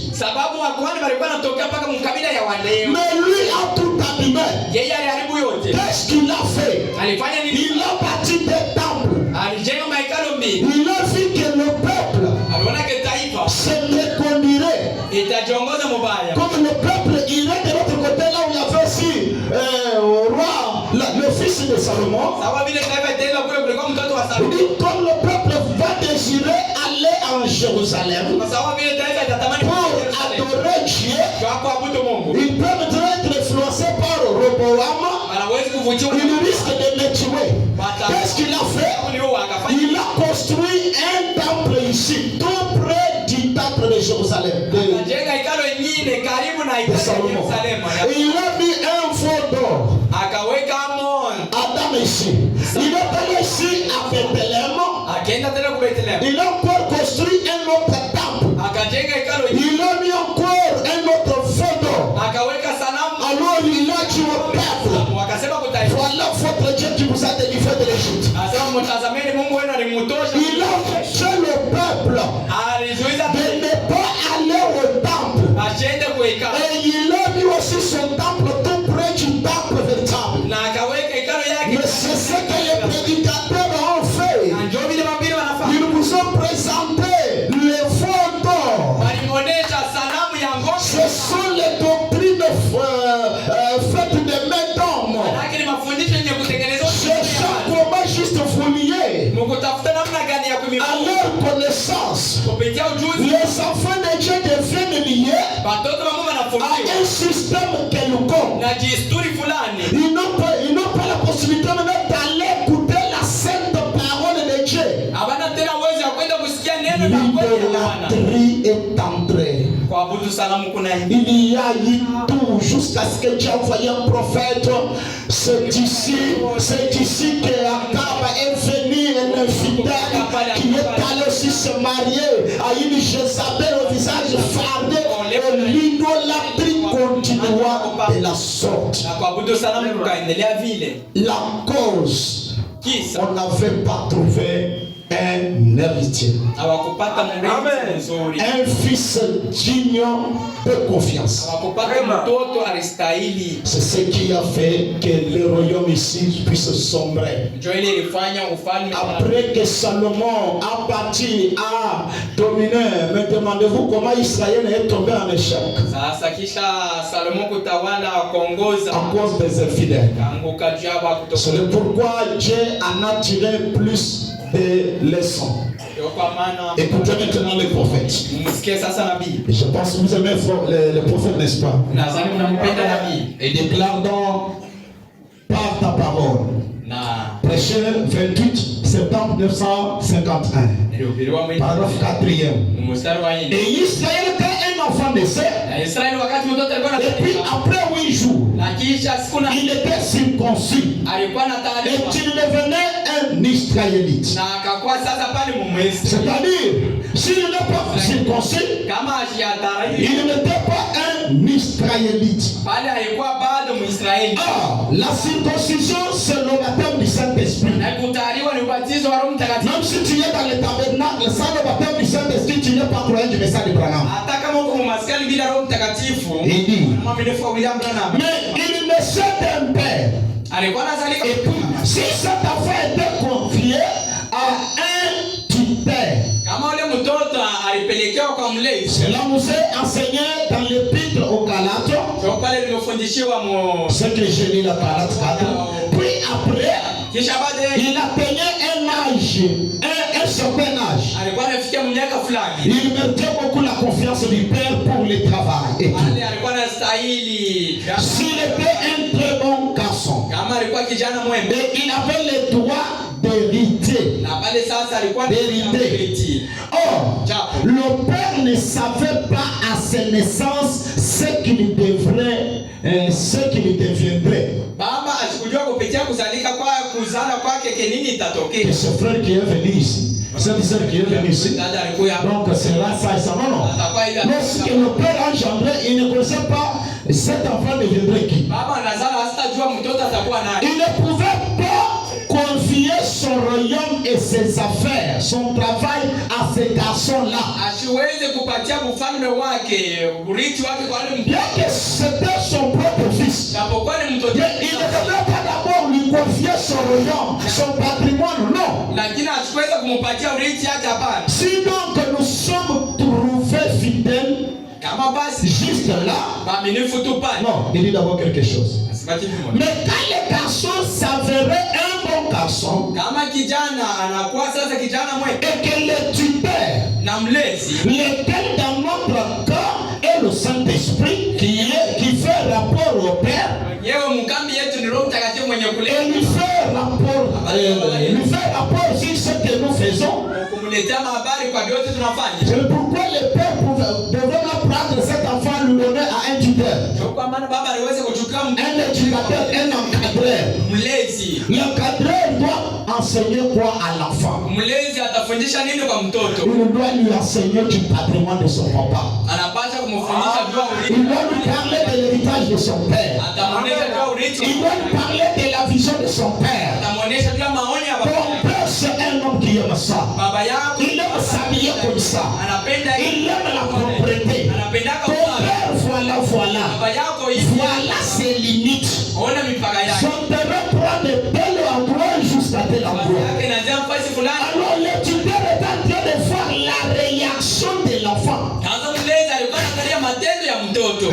Mais lui a tout abîmé. Qu'est-ce qu'il a fait? Il a bâti des temples. Il a vu que le peuple se méconduirait. Comme le peuple irait de l'autre côté, là où il y avait aussi roi, le fils de Salomon. Comme le peuple va désirer aller en Jérusalem pour adorer Dieu, ils peuvent être influencés par Roboam. Il risque de me tuer. Qu'est-ce qu'il a fait? Il a construit un temple ici, tout près du temple de Jérusalem. De Salomon. Et il a mis un faux d'or. Adam ici. Il est allé ici à Bethléem. Il a encore construit un autre temple. Il a mis encore un autre fondement. Alors il a dit au peuple, voilà votre Dieu qui vous a délivré de l'Égypte. Il a fait le peuple de ne pas aller au temple. Et il a mis aussi son temple tout près du temple véritable. Mais c'est ce que les prédicateurs ont fait. Ils vous ont présenté les fondements. Ce sont les doctrines faites de main d'homme. Cherchant comment juste fouiller à leur connaissance. Les enfants de Dieu deviennent liés à un système quelconque. Ils n'ont pas la possibilité maintenant d'aller écouter la sainte parole de Dieu. L'idolâtrie est entrée. Il y a eu tout jusqu'à ce que Dieu envoie un prophète. C'est ici que Akab est venu, un infidèle qui est allé aussi se marier à une Jézabel au visage fardé. Et l'idolâtrie continua de la sorte. La cause, on n'avait pas trouvé un héritier. Un fils digne de confiance. C'est ce qui a fait que le royaume ici puisse sombrer. Après que Salomon a bâti, a dominé, me demandez-vous comment Israël est tombé en échec? À cause des infidèles. C'est pourquoi Dieu en a tiré plus des leçons. Écoutez maintenant les prophètes. Et je pense que vous aimez les prophètes, n'est-ce pas? Et déclare donc par ta parole. Prêché 28 septembre 1951. Paragraphe 4e. Et Israël était un enfant de Seth. Et puis après 8 jours, il était circoncis. Et il devenait un Israélite. C'est-à-dire, s'il n'est pas circoncis, il n'était pas un Israélite. La circoncision, c'est le baptême du Saint-Esprit. Même si tu es dans le tabernacle, sans le baptème du Saint-Esprit, tu n'es pas croyant du message de Branham. Il dit, mais il ne sait d'un père. Et puis, si cet affaire était confiée à un tuteur, cela nous est enseigné dans l'épître aux Galates. Ce que j'ai lu la Galates 4. Puis après, il atteignait un âge, un certain âge. Il mettait beaucoup la confiance du père pour le travail. Et s'il était un très bon garçon, et il avait le droit d'hériter. Or, le père ne savait pas à sa naissance ce qu'il devrait, ce qu'il deviendrait. Et ce frère qui est venu ici, cette sœur qui est venue ici, donc c'est là ça et ça. Non. Lorsque le père a engendré, il ne connaissait pas cet enfant deviendrait qui. Il ne pouvait pas confier son royaume et ses affaires, son travail à ces garçons-là. Bien que c'était son propre fils, il ne devait pas d'abord lui confier son royaume, son patrimoine, non. Si donc nous sommes trouvés fidèles, juste là, non, il dit d'abord quelque chose. Mais quand le garçon s'avérait un bon garçon, et que le tuteur, lequel dans notre corps est le Saint-Esprit, qui fait rapport au Père, et lui fait rapport sur ce que nous faisons. C'est pourquoi le Père devrait prendre cet enfant, lui donner à un tuteur, un éducateur, un encadreur. L'encadreur doit enseigner quoi à l'enfant? Mlezi atafundisha nini kwa mtoto? Il doit lui enseigner du patrimoine de son papa. Anapaswa kumfundisha juu ya urithi. Il doit lui parler de l'héritage de son père. Atamuonesha juu ya urithi. Il doit lui parler de la vision de son père. Atamuonesha juu ya maoni ya baba. Ton père c'est un homme qui aime ça. Baba yako il aime s'habiller comme ça. Anapenda il aime la propreté. Anapenda ton père voilà. Baba yako voilà ses limites. Ona mipaka yake. Son père prend de tel endroit jusqu'à tel endroit. Alors le tuteur est en train de voir la réaction de l'enfant.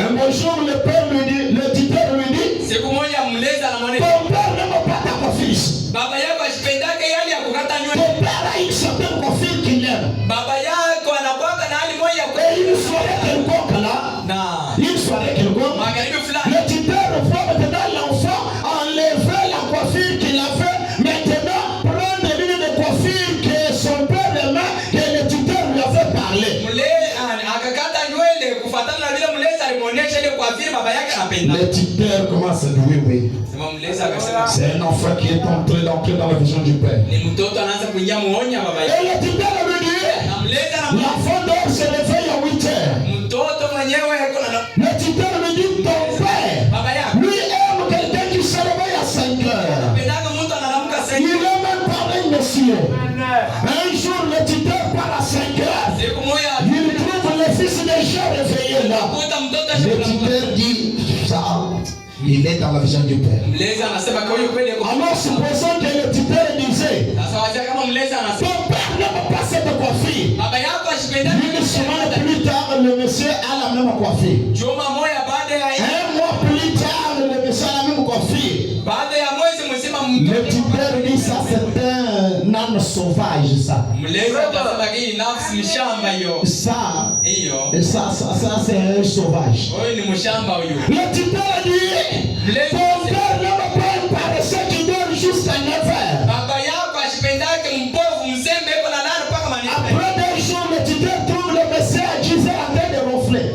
Un beau jour le père lui dit, le tuteur lui dit, ton père n'aime pas ta coiffure. Ton père a une certaine coiffure qu'il aime. Et une soirée quelconque là, le tuteur voit maintenant l'enfant enlever la coiffure qu'il a fait, maintenant prendre l'une des coiffures que son père aimait, que le tuteur lui avait parlé. Le tuteur commence à dire oui. C'est un enfant qui est entré d'entrer dans la vision du père. Et le tuteur lui dit, l'enfant doit se réveiller à 8 heures. Le tuteur lui dit, ton père, lui aime quelqu'un qui se réveille à 5 heures. Il est même pareil, monsieur. Un jour, le tuteur part à 5 heures. Il trouve le fils déjà réveillé là. Le tuteur dit, ça, il est dans la vision du père. Alors, supposons que le tuteur disait, ton père n'aime pas cette coiffure. Une semaine plus tard, le monsieur a la même coiffure. Un mois plus tard, le monsieur a la même coiffure. Le tuteur dit, ça c'est un âne sauvage, ça. Ça c'est un sauvage. Le tuteur dit, ton père n'aime pas un paresseux qui donne jusqu'à 9 heures. Après 2 jours, le tuteur trouve le monsieur à 10 heures en train de ronfler.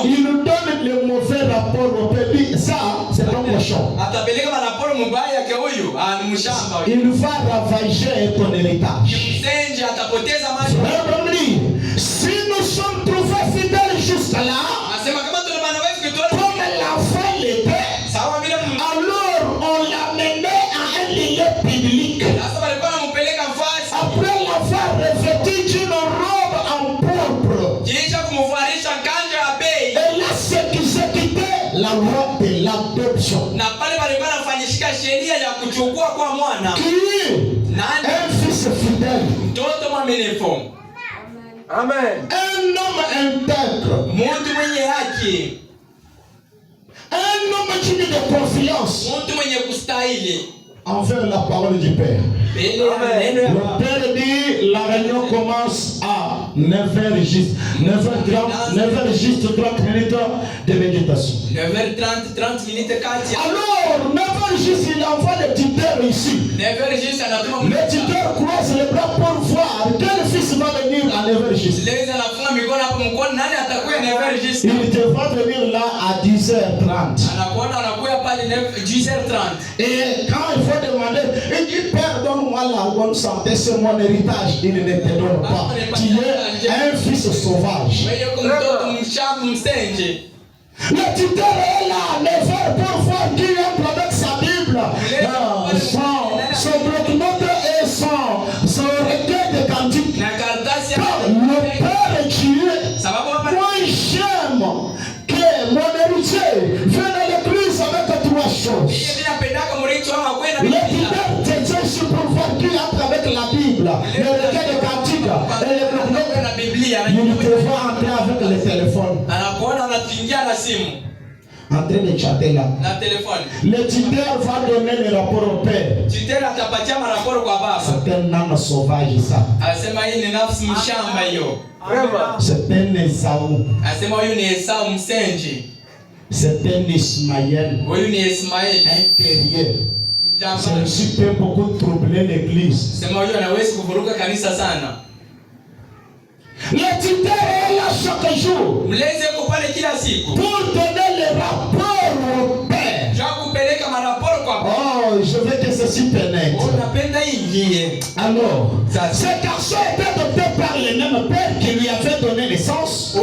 Il nous donne le mauvais rapport au père. Ça, c'est un cochon. Il va ravager ton héritage. Si nous sommes trouvés fidèles jusqu'à là, comme l'enfant l'était, alors on l'a mené à un lieu public. Après l'enfant revêtu d'une robe en pourpre. Et là, c'est qui s'est quitté la robe de l'adoption. Qui un fils fidèle. Amen. Un homme intègre. Un homme digne de confiance envers la parole du Père. Amen. Le Père dit, la réunion commence à 9h juste. 9h juste 30 minutes de méditation. 9h30, 30 minutes. Alors, 9h juste, il envoie le tuteur ici. 9h juste, le tuteur croise les bras pour voir quel fils va venir à 9h juste. Il devra venir là à 10h30. Et quand il faut demander, il dit, Père, donne-moi la bonne santé, c'est mon héritage. Il ne te donne pas. Tu es un fils sauvage. Le tuteur est là à 9h pour voir qui entre avec sa Bible, son bloc-notes et son recueil de cantiques. Car le Père est Dieu. Moi j'aime que mon héritier vienne à l'église avec 3 choses. Le tuteur te cherche pour voir qui entre avec la Bible, le recueil de cantiques et le bloc-notes. Il te voit entrer avec le téléphone. En train de chatter là. Le tuteur va donner le rapport au père. C'est un âme sauvage ça. C'est un Esaú. C'est un Ismaël. Un guerrier. Celui-ci peut beaucoup troubler l'église. Le tuteur est là chaque jour pour donner le rapport au père. s'y pénètre. Alors, ce garçon était adopté par le même père qui lui avait donné naissance.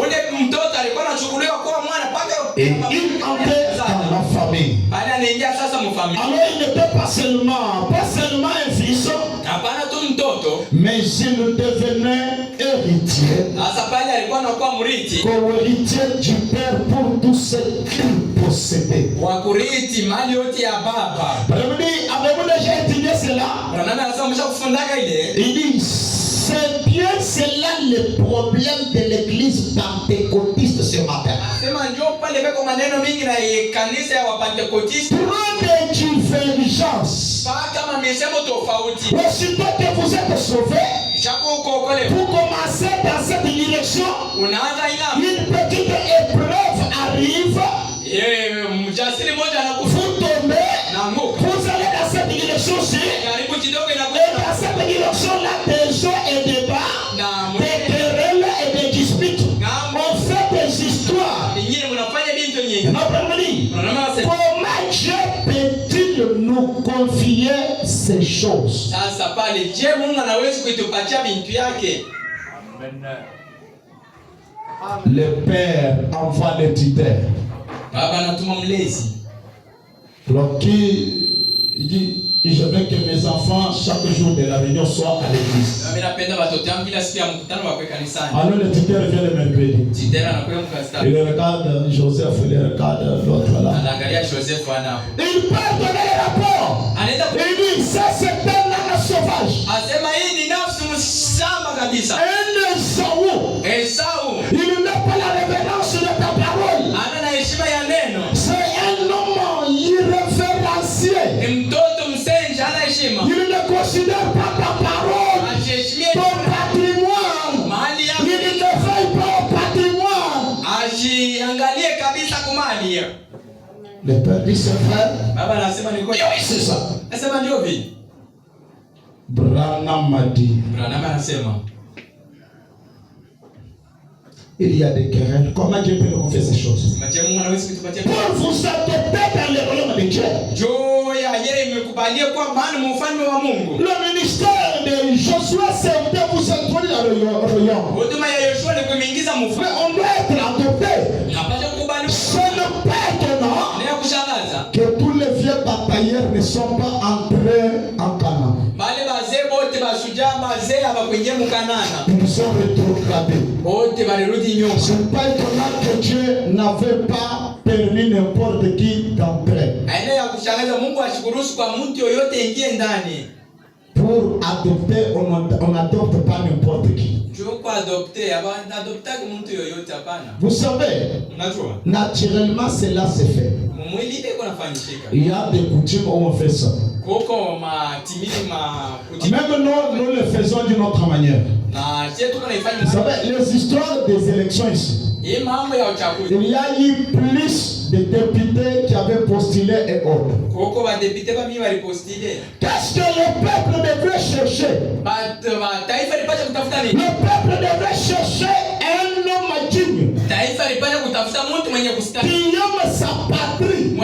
Et il entrait dans la famille. Alors il n'était pas seulement un fils, mais il devenait héritier. Comme héritier du père pour tout ce qu'il possédait. Avez-vous déjà étudié cela? Il dit, c'est bien cela le problème de l'église pentecôtiste ce matin. Trop de divergences. Aussitôt que vous êtes sauvés, pour commencer dans cette direction, une petite épreuve arrive. Vous tombez, vous allez dans cette direction-ci, et dans cette direction-là, des gens et des débats, des querelles et des disputes. On fait des histoires. Comment Dieu peut-il nous confier ces choses? Le père envoie le tuteur. Alors il dit, je veux que mes enfants chaque jour de la réunion soient à l'église. Alors le tuteur vient le mercredi. Il regarde Joseph, il regarde l'autre là. Il part donner le rapport. Il dit, ça c'est un âne sauvage. Un Esaü. Il n'a pas la révérence de ta parole. C'est un homme irrévérencieux. Il ne considère pas ta parole, ton patrimoine. Il ne veille pas au patrimoine. Le père dit, c'est vrai. Oui, c'est ça. Branham m'a dit. Il y a des querelles. Comment Dieu peut nous confier ces choses? Pour vous adopter dans le royaume de Dieu. Le ministère de Josué, c'est de vous introduire dans le royaume. Mais on doit être adopté. Ce n'est pas étonnant que tous les vieux batailleurs ne sont pas entrés en Canaan. Ils sont rétrogradés. Ce n'est pas étonnant que Dieu n'avait pas permis n'importe qui d'entrer. Pour adopter, on n'adopte pas n'importe qui. Vous savez, naturellement cela se fait. Il y a des coutumes où on fait ça. Même nous le faisons d'une autre manière. Vous savez, les histoires des élections ici, il y a eu plus de députés qui avaient postulé et autres. Qu'est-ce que le peuple devrait chercher? Le peuple devrait chercher un homme digne qui aime sa patrie, un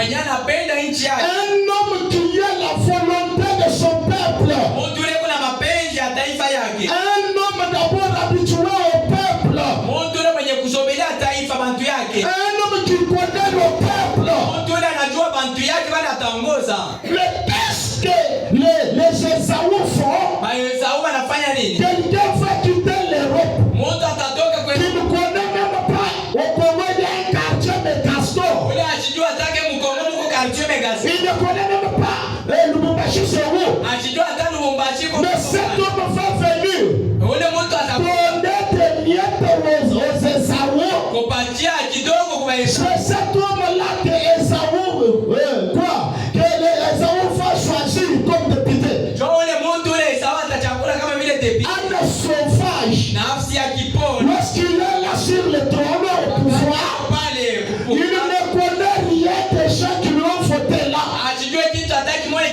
homme qui a la volonté de son peuple, un homme d'abord habitué au peuple, un homme qui connaît le peuple. Le test que les Esaü font, quelqu'un va quitter l'Europe qui ne connaît même pas. Au Congo, il y a un quartier de Castor. Il ne connaît même pas Lubumbashi, c'est où? Mais cet homme va venir donner des miettes aux Esaü. C'est cet homme-là que Esaü, que les Esaü va choisir comme député. Un sauvage, lorsqu'il est là sur le trône au pouvoir, il ne connaît rien des gens qui lui ont voté là.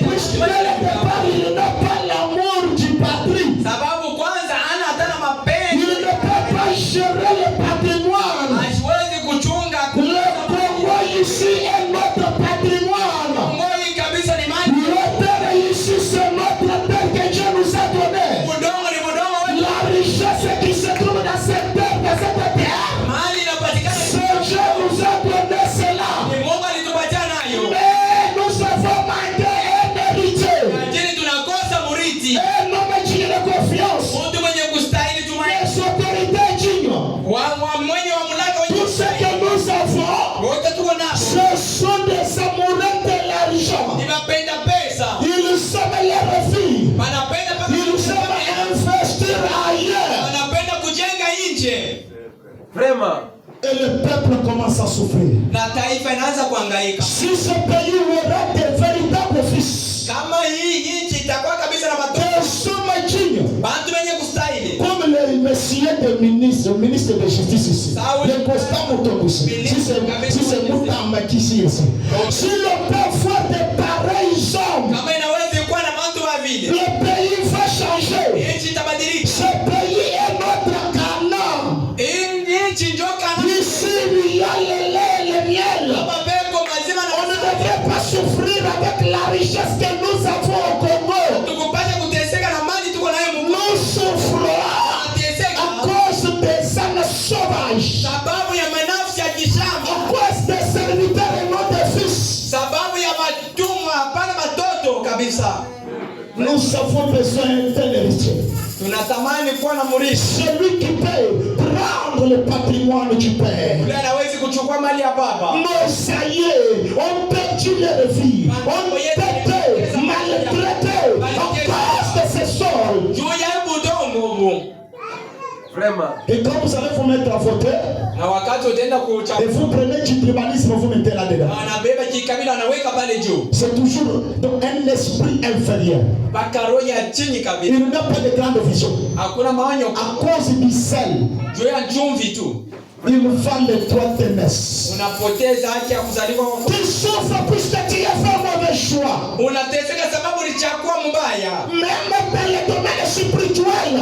Puisque dès le départ, il n'a pas l'amour du patrie. Il ne peut pas gérer le patrimoine. Le Congo ici est notre patrimoine. Le terre ici Vraiment. Et le peuple commence à souffrir. Na taifa inaanza kuhangaika. Si ce pays aura des véritables fils, kama hii nchi itakuwa kabisa na watoto bantu wenye kustahili, comme le monsieur de ministre de justice ici, le constat Motobusi, si c'est Moutamba qui ici, si le peuple fait de pareils hommes, kama inaweza kuwa na watu wa vile, le pays va changer. nchi itabadilika. Ce pays est notre Canaan. Nchi ndio Canaan. Ici il y a le lait, le miel. On ne devrait pas souffrir avec la richesse que nous avons au Congo. Nous souffrons à cause des ânes sauvages, à cause des serviteurs et non des fils. Nous avons besoin d'un héritier. Celui qui peut prendre le patrimoine du père. Nos aïeux ont perdu leur vie, ont été maltraités à cause de ces sols. Vraiment. Et quand vous allez vous mettre à voter, et vous prenez du tribalisme, vous mettez là-dedans. C'est toujours un esprit inférieur. Il n'a pas de grande vision. À cause du sel, il vend les droits d'aînesse. Tu souffres puisque tu as fait un mauvais choix. Même dans le domaine spirituel.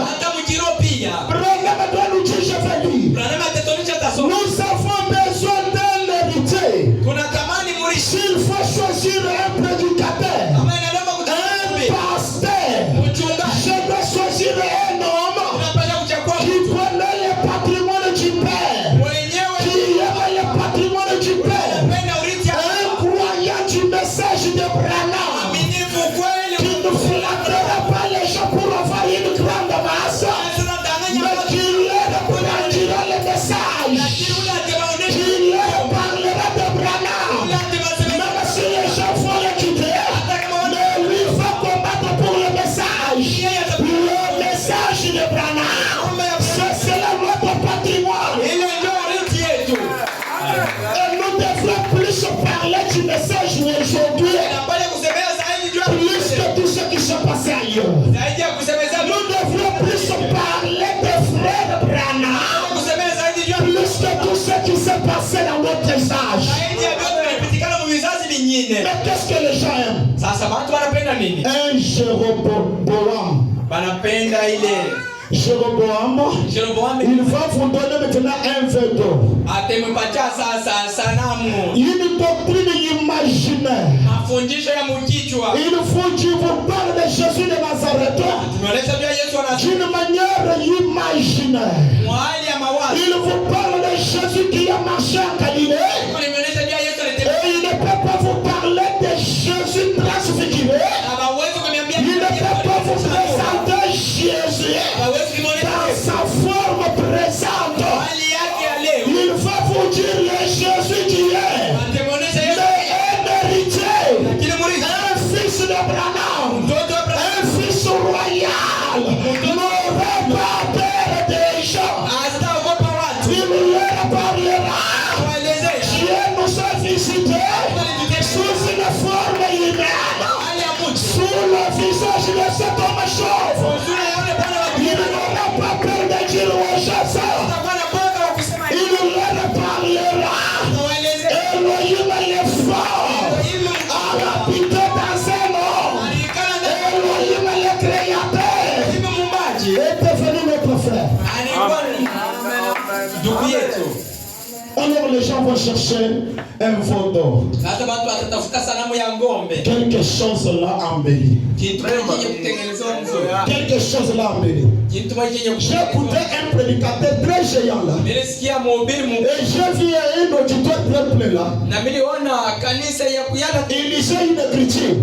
Nous avons besoin d'un héritier. S'il faut choisir un prédicateur, un pasteur, je dois choisir un homme qui connaît le patrimoine du Père, qui aime le patrimoine du Père, un croyant du message de Branham, qui ne flattera pas les gens pour avoir une grande masse, mais qui leur prendra le message, qui leur parlera de Branham. Même si les gens vont le quitter, mais lui va combattre pour le message. Le message de Branham, c'est cela notre patrimoine. Et nous devrons plus parler du message aujourd'hui, plus que tout ce qui se passe ailleurs. Nous devrons plus parler des frères Branham, plus que tout ce qui s'est passé dans notre âge. Mais qu'est-ce que les gens aiment? Un Jéroboam. Jéroboam, il va vous donner maintenant un veto. Une doctrine imaginaire. Il faut qu'il vous parle de Jésus de Nazareth d'une manière imaginaire. Il vous parle de Jésus qui a marché à Galilée. Et il ne peut pas vous parler de Jésus transfiguré. Il ne peut pas vous présenter Jésus dans sa forme présente. Il va vous dire le Jésus qui est un héritier, un fils d'Abraham, un fils royal, n'aurait pas peur des gens. Il leur parlera. Dieu nous a visités sous une forme humaine, sous le visage de cet homme chauve. Il n'aura pas peur de dire aux gens ça. Il leur parlera. Elohim est fort. A habité dans un homme. Elohim le créateur est devenu notre frère. Alors les gens vont chercher un veau d'or. Quelque chose là embelli. Quelque chose là embelli. J'ai écouté un prédicateur très géant là. Et j'ai vu un auditoire très plein là. Il lisait une écriture.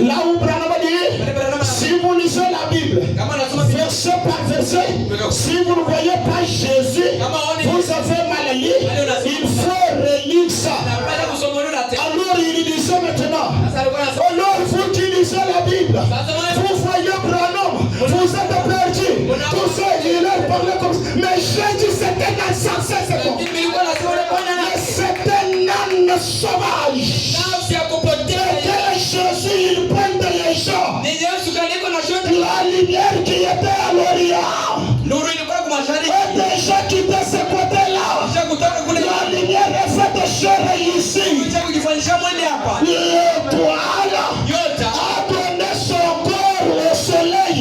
Là où Branham dit, si vous lisez la Bible, verset par verset, si vous ne voyez pas Jésus, vous avez mal lu. Il faut relire ça. Alors il lisait maintenant. Alors vous qui lisez la Bible, vous voyez Branham, vous êtes perdu. Tout ça, il leur parlait comme ça. Mais Jésus c'était insensé sauvage. Jésus, il prend les gens. La lumière qui était à l'Orient et déjà qui était de ce côté-là. La lumière est faite chair ici. L'étoile a donné son corps au soleil.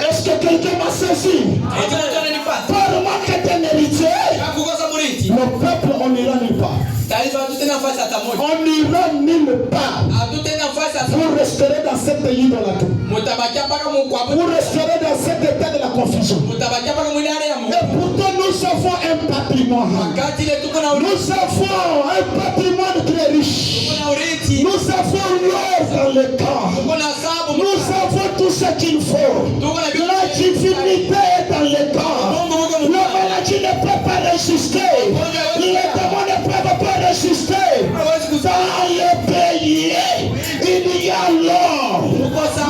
Est-ce que quelqu'un m'a saisi? Par manque d'humilité, le peuple, on n'ira nulle part. On n'ira nulle part. Vous resterez dans cet idolâtrie. Vous resterez dans cet état de la confusion. Et pourtant nous avons un patrimoine. Nous avons un patrimoine très riche. Nous avons l'or dans le camp. Nous avons tout ce qu'il faut. La divinité est dans le camp. La maladie ne peut pas résister. Les démons ne peuvent pas résister. Dans le pays, il y a l'or.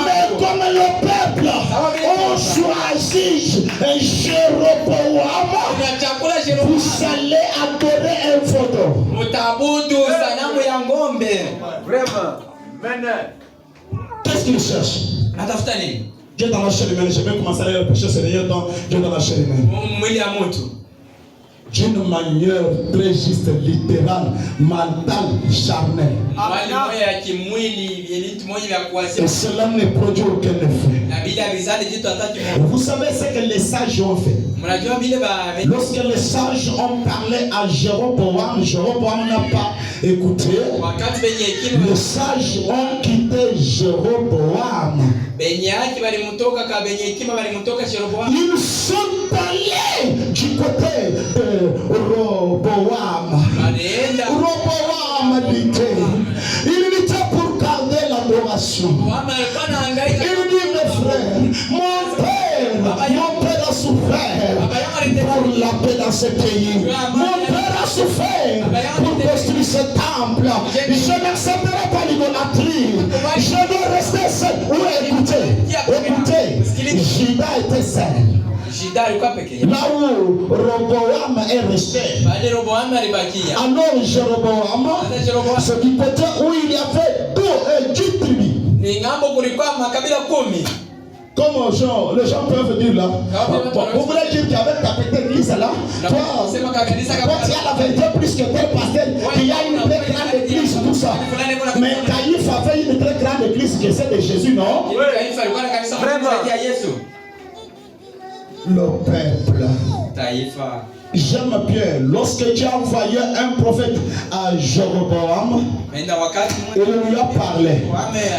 Mais comme le peuple ont choisi Jéroboam, vous allez adorer un photo. Qu'est-ce qu'il cherche? Dieu dans la chair humaine. Je vais commencer à aller pécher ce dernier temps. Dieu dans la chair humaine. D'une manière très juste, littérale, mentale, charnelle. Et cela ne produit aucun effet. Vous savez ce que les sages ont fait? Lorsque les sages ont parlé à Jéroboam, Jéroboam n'a pas écouté. Les sages ont quitté Jéroboam. Ils sont allés du côté de Roboam. Roboam dit il était pour garder l'adoration. Il dit mes frères, mon père a souffert pour la paix dans ce pays. Mon père a souffert pour construire ce temple. Je n'accepterai pas l'idolâtrie. Je dois rester seul. Ou écoutez, Juda était seul. Là où Roboam est resté. Alors Jéroboam, c'est du côté où il y avait 10 tribus. Comme les gens peuvent dire là. Vous voulez dire qu'avec ta petite église là, toi tu as la vérité plus que tel pasteur, qu'il y a une très grande église, tout ça. Mais Caïphe avait une très grande église qui est celle de Jésus, non? Vraiment. Le peuple. J'aime bien, lorsque Dieu a envoyé un prophète à Jéroboam, il lui a parlé.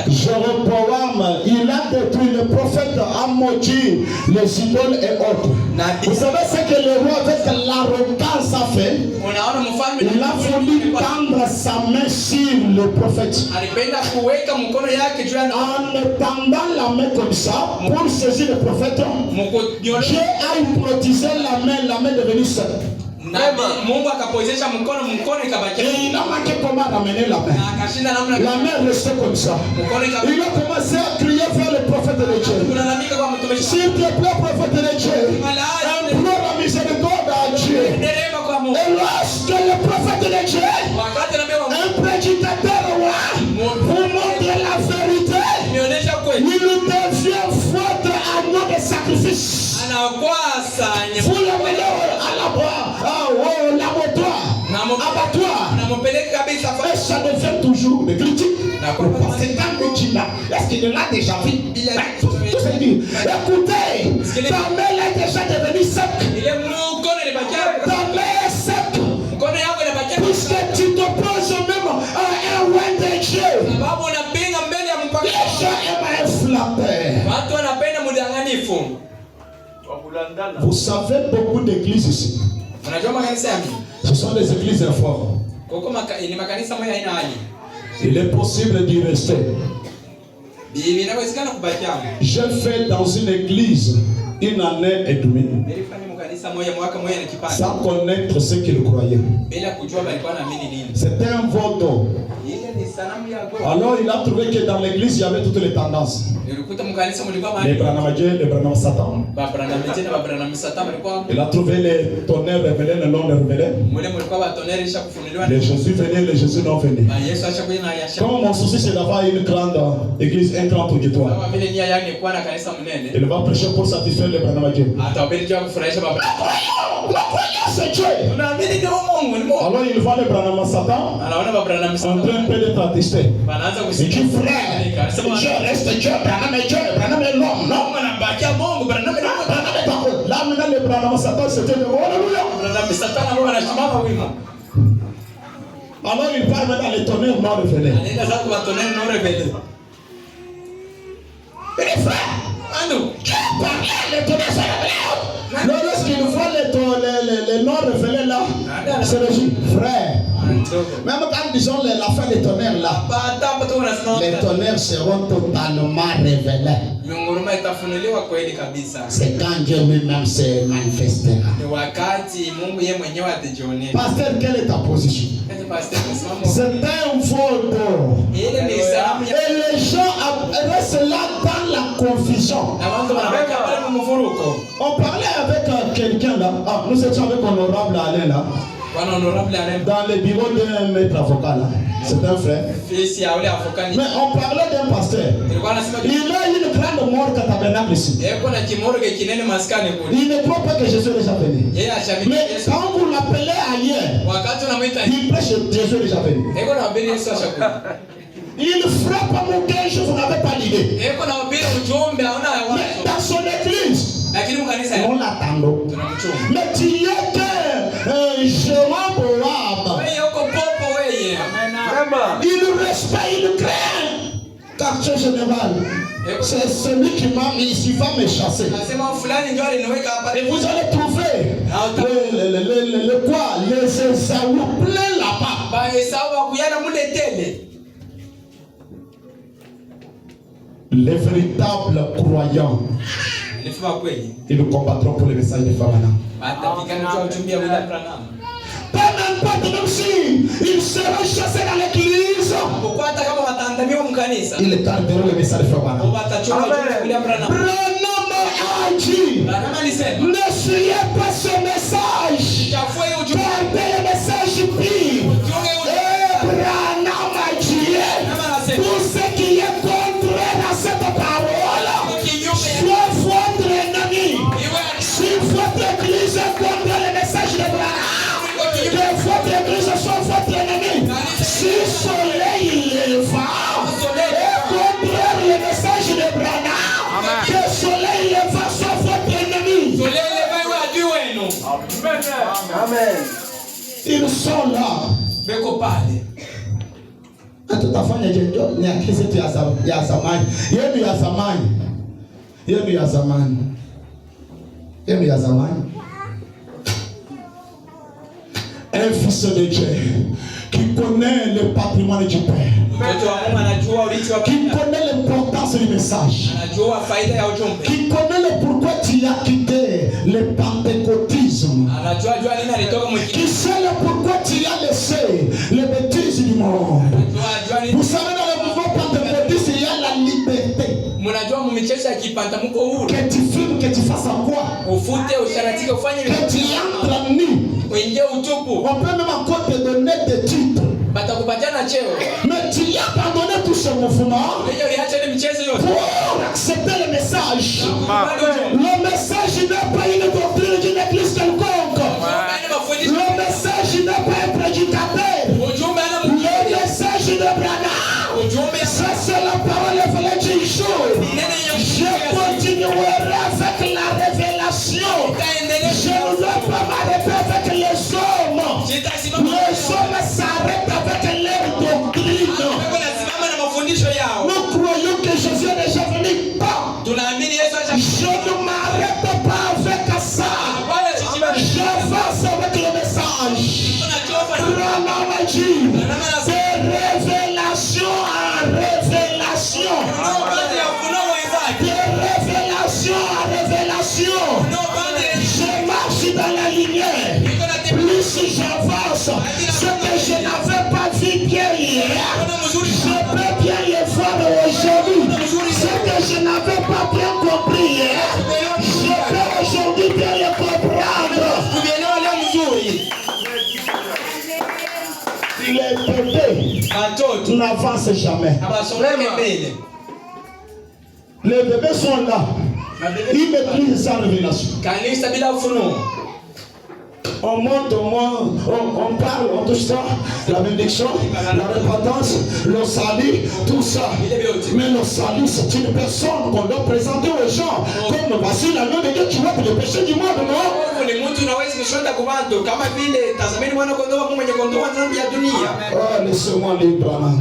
Jéroboam, il a détruit le prophète, a maudit les idoles et autres. Vous savez ce que le roi, avec l'arrogance, a fait? Il a voulu tendre sa main sur le prophète. En tendant la main comme ça, pour saisir le prophète, Dieu a hypnotisé la main devenue seule. Et il a manqué comment ramener la main. La main restait comme ça. Il a commencé à crier vers le prophète de Dieu. S'il te plaît, prophète de Dieu, implore la miséricorde à Dieu. Et lorsque le prophète de Dieu, un prédicateur roi, vous montre la vérité, il devient votre agneau de sacrifice. Vous l'amenez à l'abattoir. Et ça devient toujours des critiques. C'est un petit là. Est-ce qu'il l'a déjà vu? Écoutez, ta main est déjà devenue sec. Ta main est sec. Puisque tu t'opposes même à un roi de Dieu. Les gens aiment un flatteur. Vous savez, beaucoup d'églises ici, ce sont des églises informes. Il est possible d'y rester. J'ai fait dans une église 1 année et demie sans connaître ce qu'ils croyaient. C'était un vaudou. Alors il a trouvé que dans l'église il y avait toutes les tendances. Les Branhamiens, les Branham Satan. Il a trouvé les tonnerres révélés, les non révélés. Les Jésus venaient, les Jésus non venaient. Comme mon souci c'est d'avoir une grande église, un grand auditoire. Il va prêcher pour satisfaire les Branhamiens. C'est Dieu. Alors il voit les Branham Satan en train d'être attesté. Il dit frère, Dieu reste Dieu, Branham est Dieu, Branham est l'homme, non? Là maintenant les Branham Satan c'était le mot. Alors il parle maintenant les tonnerres non révélés. Les frères, Dieu parlait, les tonnerres sont révélés. Lorsqu'il voit les non révélés là, c'est le frère. Même quand disons la fin des tonnerres là, les tonnerres seront totalement révélés. C'est quand Dieu lui-même se manifestera. Pasteur, quelle est ta position? C'est un faux don. Et les gens restent là dans la confusion. On parlait avec quelqu'un là. Ah, nous étions avec Honorable Alain là. Dans le bureau d'un maître avocat là. C'est un frère. Mais on parlait d'un pasteur. Il a une grande mort à tabernacle ici. Il ne croit pas que Jésus est déjà venu. Mais quand vous l'appelez ailleurs, il prêche Jésus est déjà venu. Il frappe à mon cœur, vous n'avez pas l'idée. Mais dans son église, on l'attend. Mais tu es que Jérôme Boab. Il respecte, il craint. Quartier général, c'est celui qui m'a mis ici, va me chasser. Et vous allez trouver le quoi? Les Esaou plein là-bas. Les véritables croyants, ils nous combattront pour le message de Famana. Pas n'importe même si ils seront chassés dans l'église, ils garderont le message de Famana. Branham a dit, ne suivez pas ce message, gardez le message pire. Et Branham a dit, tout ce qui est contraire à cette parole, soit votre ennemi. Si votre église est contre le message de Branham, que votre église soit votre ennemi. Si le soleil leva est contraire le message de Branham, que le soleil leva soit votre ennemi. Amen. Ils sont là. Tutafanya jenjo ni akili yetu ya zamani. Yenu ya zamani. Un fils de Dieu qui connaît le patrimoine du Père, qui connaît l'importance du message, qui connaît le pourquoi tu as quitté le pentecôtisme, qui sait le pourquoi tu as laissé les bêtises du monde. Vous savez, dans le mouvement pentecôtiste, il y a la liberté. Que tu filmes, que tu fasses quoi? Que tu entres nu. On peut même encore te donner des titres. Mais tu as abandonné tout ce mouvement pour accepter le message. Le message n'est pas une doctrine d'une église quelconque. Le message n'est pas un prédicateur. Le message de Branham, ça c'est la parole révélée du jour. Je continuerai avec la révélation. Je ne dois pas m'arrêter avec les hommes. Les hommes s'arrêtent avec leur doctrine. Nous croyons que Jésus est déjà venu. Je ne m'arrête pas avec ça. J'avance avec le message. Branham a dit, de révélation en révélation. De révélation en révélation. Je marche dans la lumière. Plus j'avance, ce que je n'avais pas vu bien hier, bébés n'avancent jamais. Les bébés sont là. Ils maîtrisent sa révélation. On monte, on parle, on touche ça, la bénédiction, la repentance, le salut, tout ça. Mais le salut, c'est une personne qu'on doit présenter aux gens. Comme voici l'agneau de Dieu qui va pour le péché du monde, non? Oh, laissez-moi lire Branham.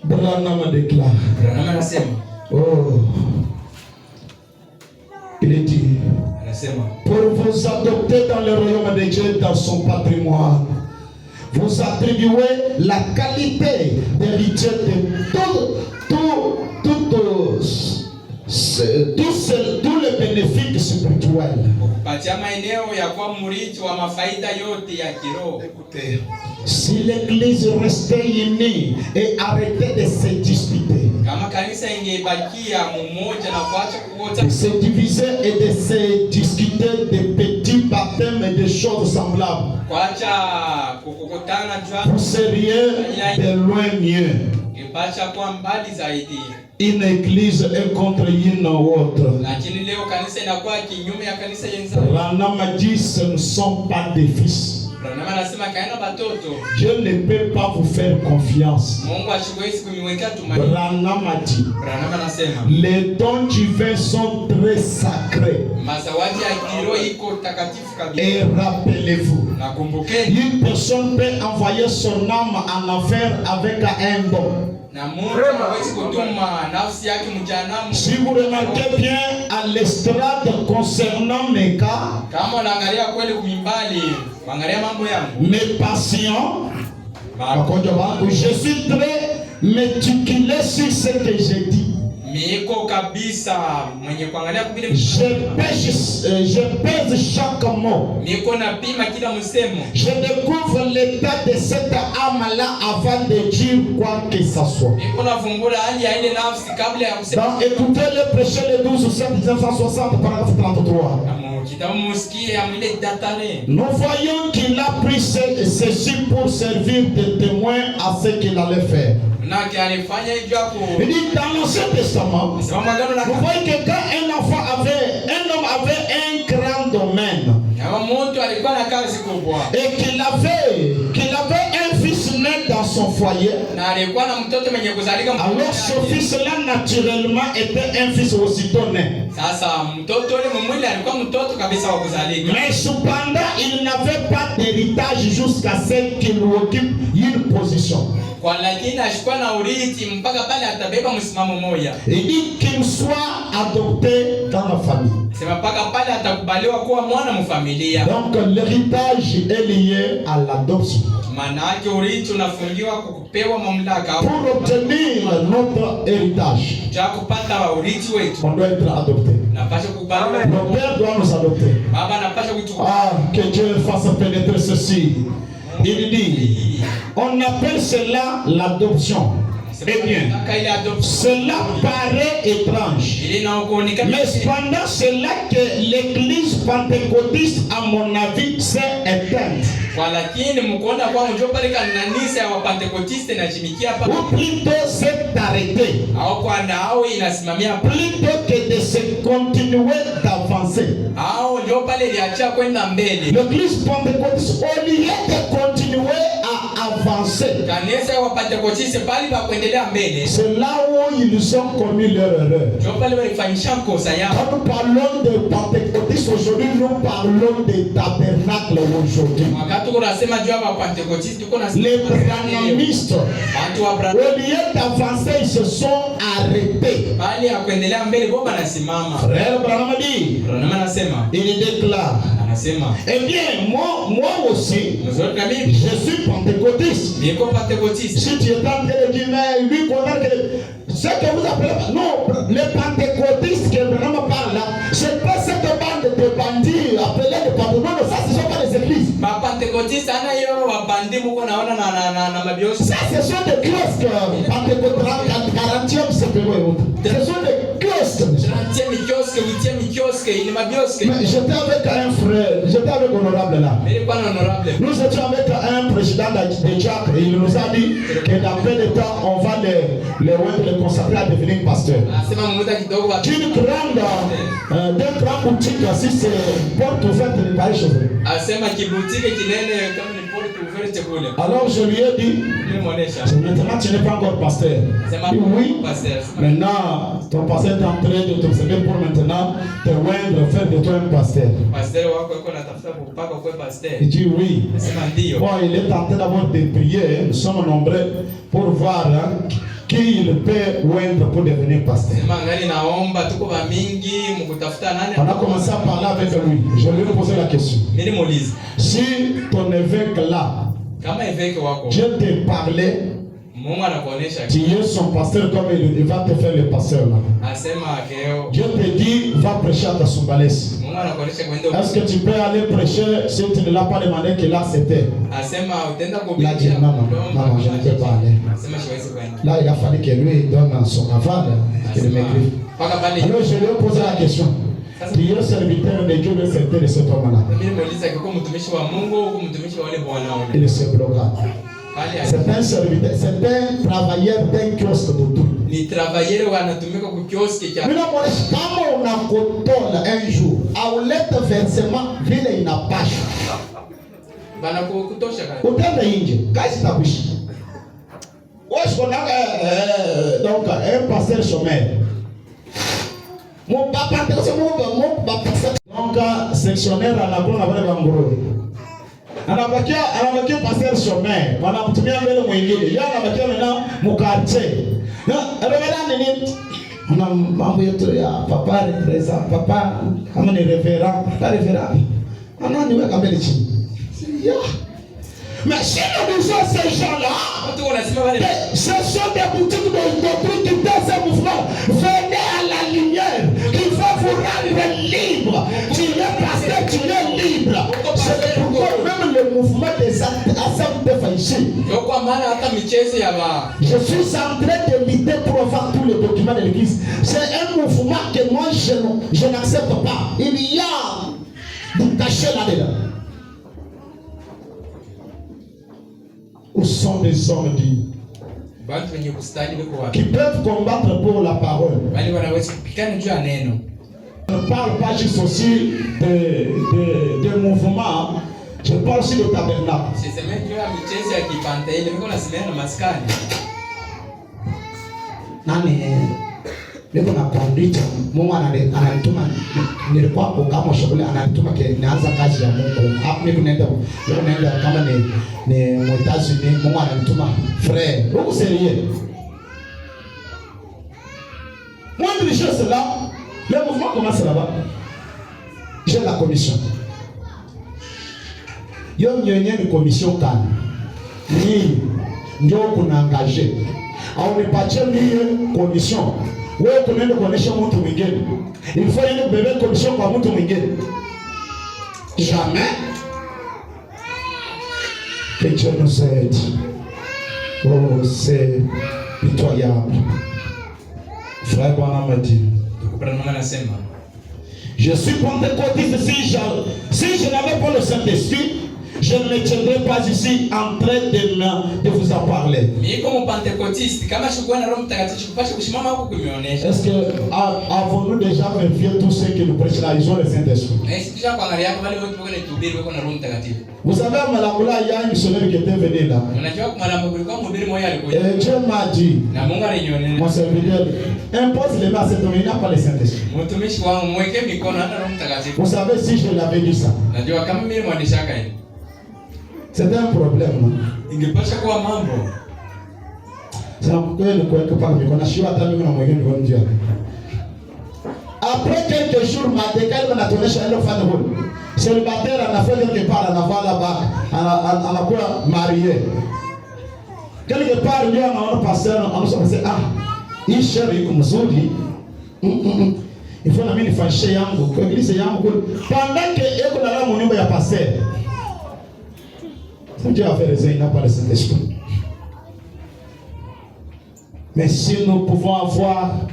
Branham déclare. Oh. Il dit, pour vous adopter dans le royaume de Dieu, dans son patrimoine, vous attribuez la qualité d'héritier de tous les bénéfices spirituels. Écoutez, si l'église restait unie et arrêtait de se disputer, de se diviser et de se discuter des petits baptêmes et des choses semblables, vous seriez de loin mieux. Une église est contre une autre. Branham a dit, ce ne sont pas des fils. Dieu ne peut pas vous faire confiance. Branham a dit, les dons divins sont très sacrés. Et rappelez-vous, une personne peut envoyer son âme en enfer avec un don. Si vous remarquez bien à l'estrade concernant mes cas, mes patients, je suis très méticuleux sur ce que j'ai dit. Je pèse chaque mot. Je découvre l'état de cette âme-là avant de dire quoi que ce soit. Donc, écoutez le péché le 12 septembre 1960, paragraphe 33. Nous voyons qu'il a pris ceci pour servir de témoin à ce qu'il allait faire. Il dit dans l'Ancien Testament, vous voyez que quand un homme avait un grand domaine et qu'il avait un fils né dans son foyer, alors ce fils-là naturellement était un fils aussitôt né. Mais cependant, il n'avait pas d'héritage jusqu'à ce qu'il occupe une position. Il dit qu'il soit adopté dans la famille. Donc l'héritage est lié à l'adoption. Pour obtenir notre héritage, on doit être adopté. Nos pères doivent nous adopter. Ah, que Dieu fasse pénétrer ceci. Il dit, on appelle cela l'adoption. Eh bien, cela paraît étrange. Mais cependant, c'est là que l'église pentecôtiste, à mon avis, s'est éteinte. Ou plutôt s'est arrêtée. Plutôt que de se continuer d'avancer. L'église pentecôtiste, au lieu de continuer à avancer, c'est là où ils ont commis leur erreur. Quand nous parlons de pentecôtistes aujourd'hui, nous parlons de tabernacle aujourd'hui. Les branhamistes, au lieu d'avancer, ils se sont arrêtés. Frère Branham dit, il déclare, eh bien, moi aussi, je suis pentecôtiste. Si tu es en train de dire, mais lui, ce que vous appelez, non, les pentecôtistes que Branham parle là, c'est pas cette bande de bandits appelés les pentecôtistes. Non, ça, ce ne sont pas les églises. Ça, ce sont des kiosques pentecôtistes, 40e siècle. Ce sont des kiosques. Mais j'étais avec un frère, j'étais avec Honorable là. Nous étions avec un président de Jack et il nous a dit que dans peu de temps, on va les consacrer à devenir pasteur. D'une grande boutique, si c'est porte ouverte de Paris Chauvet. Alors je lui ai dit, maintenant tu n'es pas encore pasteur. Oui, maintenant ton pasteur est en train de t'observer pour maintenant te oindre, faire de toi un pasteur. Il dit oui. Bon, il est en train d'avoir des prières, nous sommes nombreux pour voir qui il peut oindre pour devenir pasteur. On a commencé à parler avec lui. Je lui ai posé la question. Si ton évêque là, Dieu te parlait, tu es son pasteur comme il va te faire le pasteur là. Dieu te dit, va prêcher à Kasumbalès. Est-ce que tu peux aller prêcher si tu ne l'as pas demandé qu'il a accepté? Il a dit non, je ne peux pas aller. Là, il a fallu que lui donne son aval, qu'il m'écrive. Alors je lui ai posé la question. Tu es serviteur de Dieu, le serviteur de cet homme-là. Il se bloqua. C'est un serviteur, c'est un travailleur d'un kiosque de tout. Kama unakotola un jour, aulete versement vile inapasha. Utende nje, kazi tabishi. Donc un pasteur chômeur. Mon papa, donc sectionnaire à la bonne après Bangoro. Anabakia pasteur chômeur. Wanamtumia mbele mwingine. Yeye anabakia maintenant mukarte. Na reverend nini? Ana mambo yetu ya papa représent, papa kama ni révérend, papa révérend. Ananiweka mbele chini. Mais si nous disons ces gens-là, ce sont des boutiques de trucs qui dansent un mouvement. Venez à la lumière, qui va vous rendre libre. Tu es pasteur, tu es libre. C'est pourquoi même le mouvement des assemblées faillies. Je suis en train de lutter pour avoir tous les documents de l'église. C'est un mouvement que moi je n'accepte pas. Il y a du cachet là-dedans. Où sont des hommes dits qui peuvent combattre pour la parole? Je ne parle pas juste aussi de mouvements, je parle aussi de tabernacle. Niko na conduite Mungu ananituma, nilikuwa kama shughuli ananituma nianza kazi ya Mungu. Hapo niko naenda kama ni mwitazi ni Mungu ananituma frère. Vous sérieux? Moi je dis cela, le mouvement commence là-bas. J'ai la commission. Yo ni commission kan. Ni ndio kuna engagé. Au nipatie ni commission. Wewe tunaenda kuonesha mtu mwingine. Il faut yeye bebe commission kwa mtu mwingine. Jamais. Que Dieu nous aide. Oh, c'est pitoyable. Frère Branham m'a dit. Je suis pentecôtiste, si je n'avais pas le Saint-Esprit, je ne me tiendrai pas ici en train de vous en parler. Est-ce que avons-nous déjà vérifié tous ceux qui nous prêchent là, ils ont le Saint-Esprit? Vous savez, à Malakula, il y a un missionnaire qui était venu là. Et Dieu m'a dit, mon serviteur, impose les mains à cet homme, il n'a pas le Saint-Esprit. Vous savez, si je l'avais dit ça, c'est un problème. Après quelques jours, célibataire, on a fait quelque part, on a fait là-bas, on a quoi marié. Quelque part, il y a un pasteur, on a dit, ah, il cherche comme ça. Il faut la mettre fâché yango, l'église yango. Pendant que il y a mon numéro ya pasteur. Dieu a fait raison, il n'a pas le Saint-Esprit. Mais si nous pouvons avoir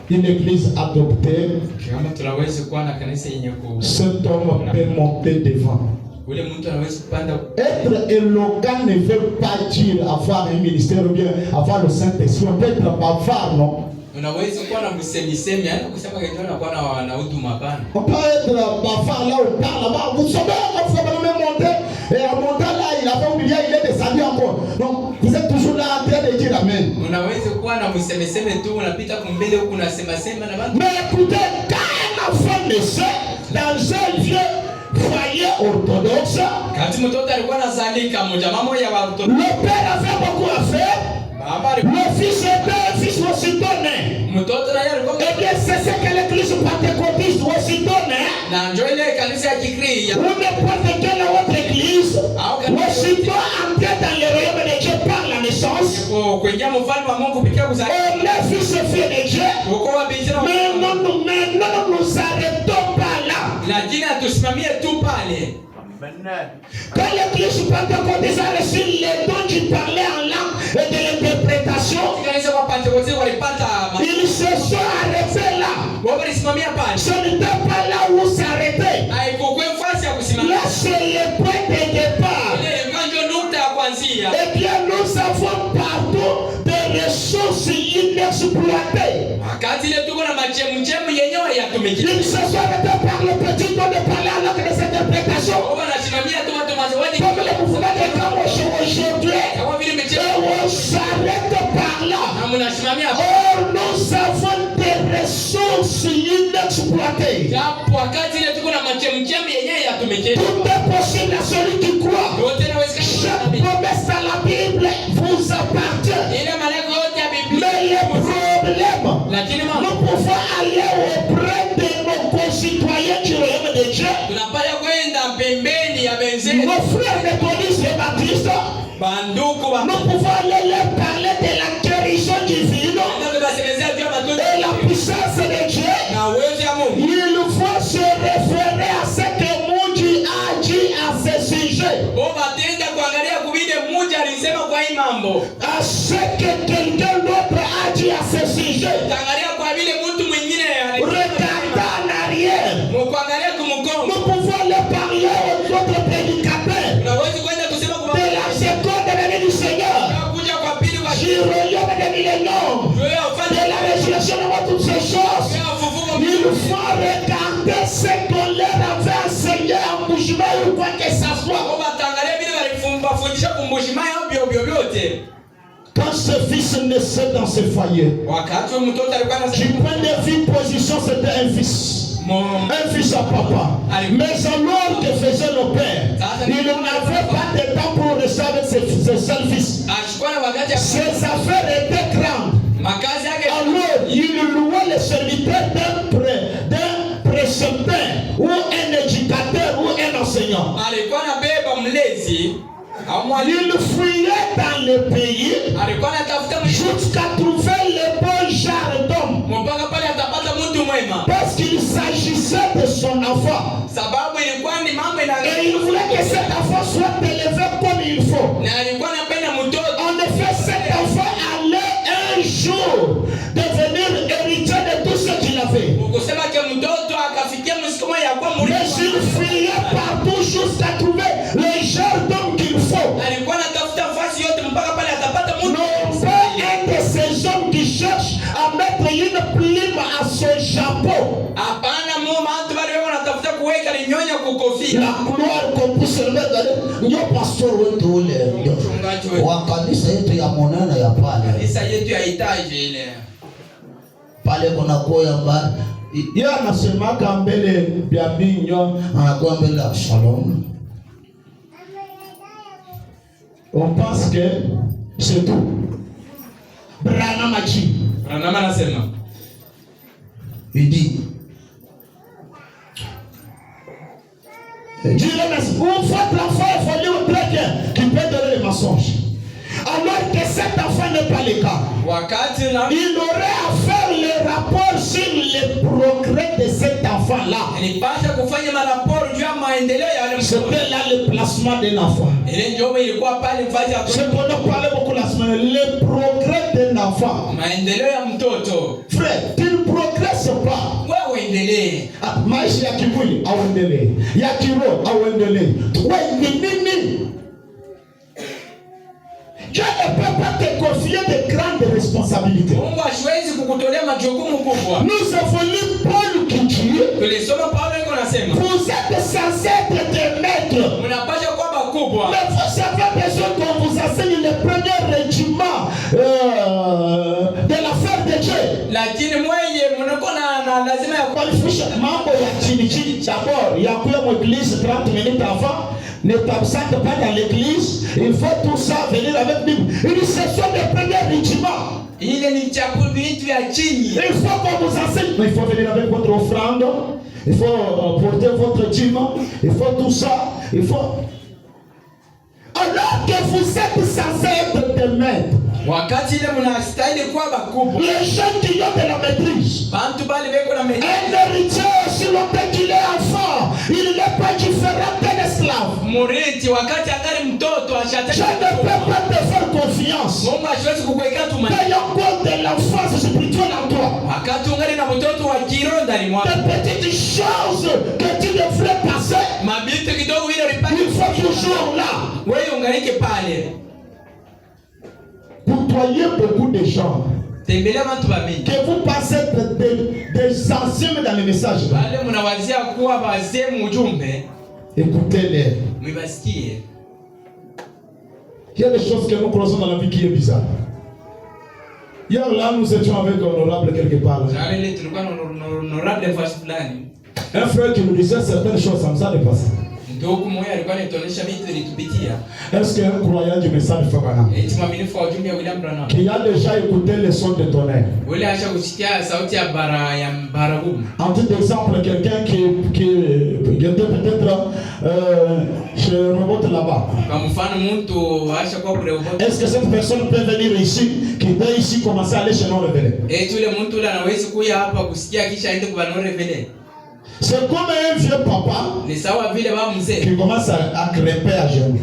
une église adoptée, kama tunaweza kuwa na kanisa yenye ku cet homme peut monter devant. ule mtu anaweza kupanda. Être éloquent ne veut pas dire avoir un ministère ou bien avoir le Saint-Esprit. On peut être bavard, non? Unaweza kuwa na msemi, yani kusema kitu na kuwa na huduma hapana. On peut être bavard là au parle là-bas. Vous savez, quand vous avez même monté, et en montant là, il a fait oublier, il est descendu encore. Donc, vous êtes toujours là en train de dire Amen. Unaweza kuwa na msemi tu, unapita kumbele huku unasema na watu. Mais écoutez, quand un enfant naissait dans un vieux foyer orthodoxe, kati mtoto alikuwa anazalika mjama moja wa orthodoxe, le père avait beaucoup à faire. Le fils était un fils aussitôt né. Et bien c'est ce que l'église pentecôtiste aussitôt né. Ou n'importe quelle autre église aussitôt entré dans le royaume de Dieu par la naissance. On est fils et fille de Dieu. Mais non, nous arrêtons pas là. Quand l'église pentecôtiste a reçu les dons du parler en langue et de l'interprétation, ils se sont arrêtés là. Ce n'était pas là où s'arrêter. Là, c'est le point de départ. Et bien, nous avons partout des ressources inexploitées. Ils se sont arrêtés par le petit don de parler en langue et des interprétations. Comme le mouvement de Kamosh aujourd'hui, on s'arrête par là. Or, nous avons des ressources inexploitées. Tout est possible à celui qui croit. Chaque promesse à la Bible vous appartient. Mais le problème, nous pouvons aller auprès de nos concitoyens du royaume de Dieu. Nos frères méthodistes et baptistes, nous pouvons aller leur parler de la guérison divine et la puissance de Dieu. Il faut se référer à ce que Mungu a dit à ce sujet. À ce que quelqu'un d'autre a dit à ce sujet. Regardez en arrière. Nous pouvons le parler aux autres prédicateurs de la seconde année du Seigneur, du royaume des millénaires, de la résurrection de toutes ces choses. Il faut regarder ce qu'on leur avait enseigné en Bouchima ou quoi que ce soit. Quand ce fils naissait dans ce foyer, du point de vue position, c'était un fils. Un fils à papa. Mais alors que faisait le père, il n'avait pas de temps pour recevoir ses seuls fils. Ses affaires étaient grandes. Alors il louait le serviteur d'un précepteur ou un éducateur ou un enseignant. Il fouillait dans le pays jusqu'à trouver le bon genre d'homme. Parce qu'il s'agissait de son enfant. Et il voulait que cet enfant soit élevé comme il faut. En effet, cet enfant allait un jour devenir héritier de tout ce qu'il avait. Mais il fouillait partout jusqu'à trouver le genre d'homme qu'il faut. Non pas un de ces hommes qui cherchent à mettre une plume à son chapeau. La gloire qu'on puisse le mettre dans le pasteur wakanisa yetu ya monana ya pale kuna koya mbali yeye anasemaka mbele ya binyo anakuwa mbele ya shalom. On pense que c'est tout. Branham anasema. Il dit Dieu votre enfant est formé au très bien qui peut donner les mensonges. Alors que cet enfant n'est pas le cas. Il aurait à faire le rapport sur le progrès de cet enfant-là. C'était là le placement l'accomplissement d'un enfant. C'est pour nous parler beaucoup la semaine. Le progrès d'un enfant. Frère, tu ne progresses pas. Maisha ya kimwili auendelee, ya kiroho auendelee. Wewe ni nini? Dieu ne peut pas te confier de grandes responsabilités. Nous avons lu Paul qui dit, vous êtes censés être des maîtres. Mais vous avez besoin qu'on vous enseigne le premier régiment de l'affaire de Dieu. Mambo ya chini chini. D'abord, il y a quoi mon église 30 minutes avant. Ne t'absente pas dans l'église. Il faut tout ça venir avec Bible. Une session de premier régiment. Il faut qu'on vous enseigne. Il faut venir avec votre offrande. Il faut porter votre dîme. Il faut tout ça. Il faut. Alors que vous êtes censés être des maîtres. Les jeunes qui ont de la maîtrise. Un héritier, si l'on peut qu'il est enfant, il n'est pas différent d'un esclave. Je ne peux pas te faire confiance. Ayant compte de l'enfance spirituelle en toi. Des petites choses que tu devrais passer. Il faut toujours là. Côtoyez beaucoup de gens. Que vous passez des anciens dans les messages. Écoutez-les. Il y a des choses que nous croisons dans la vie qui est bizarre. Hier là, nous étions avec honorable quelque part. Un frère qui nous disait certaines choses, ça nous a dépassé. Est-ce qu'un croyant du message de Fabana qui a déjà écouté le son de tonnerre? En tout exemple, quelqu'un qui était peut-être chez Robot là-bas. Est-ce que cette personne peut venir ici, qui peut ici commencer à aller chez nos révélés? C'est comme un vieux papa qui commence à crêper à genoux.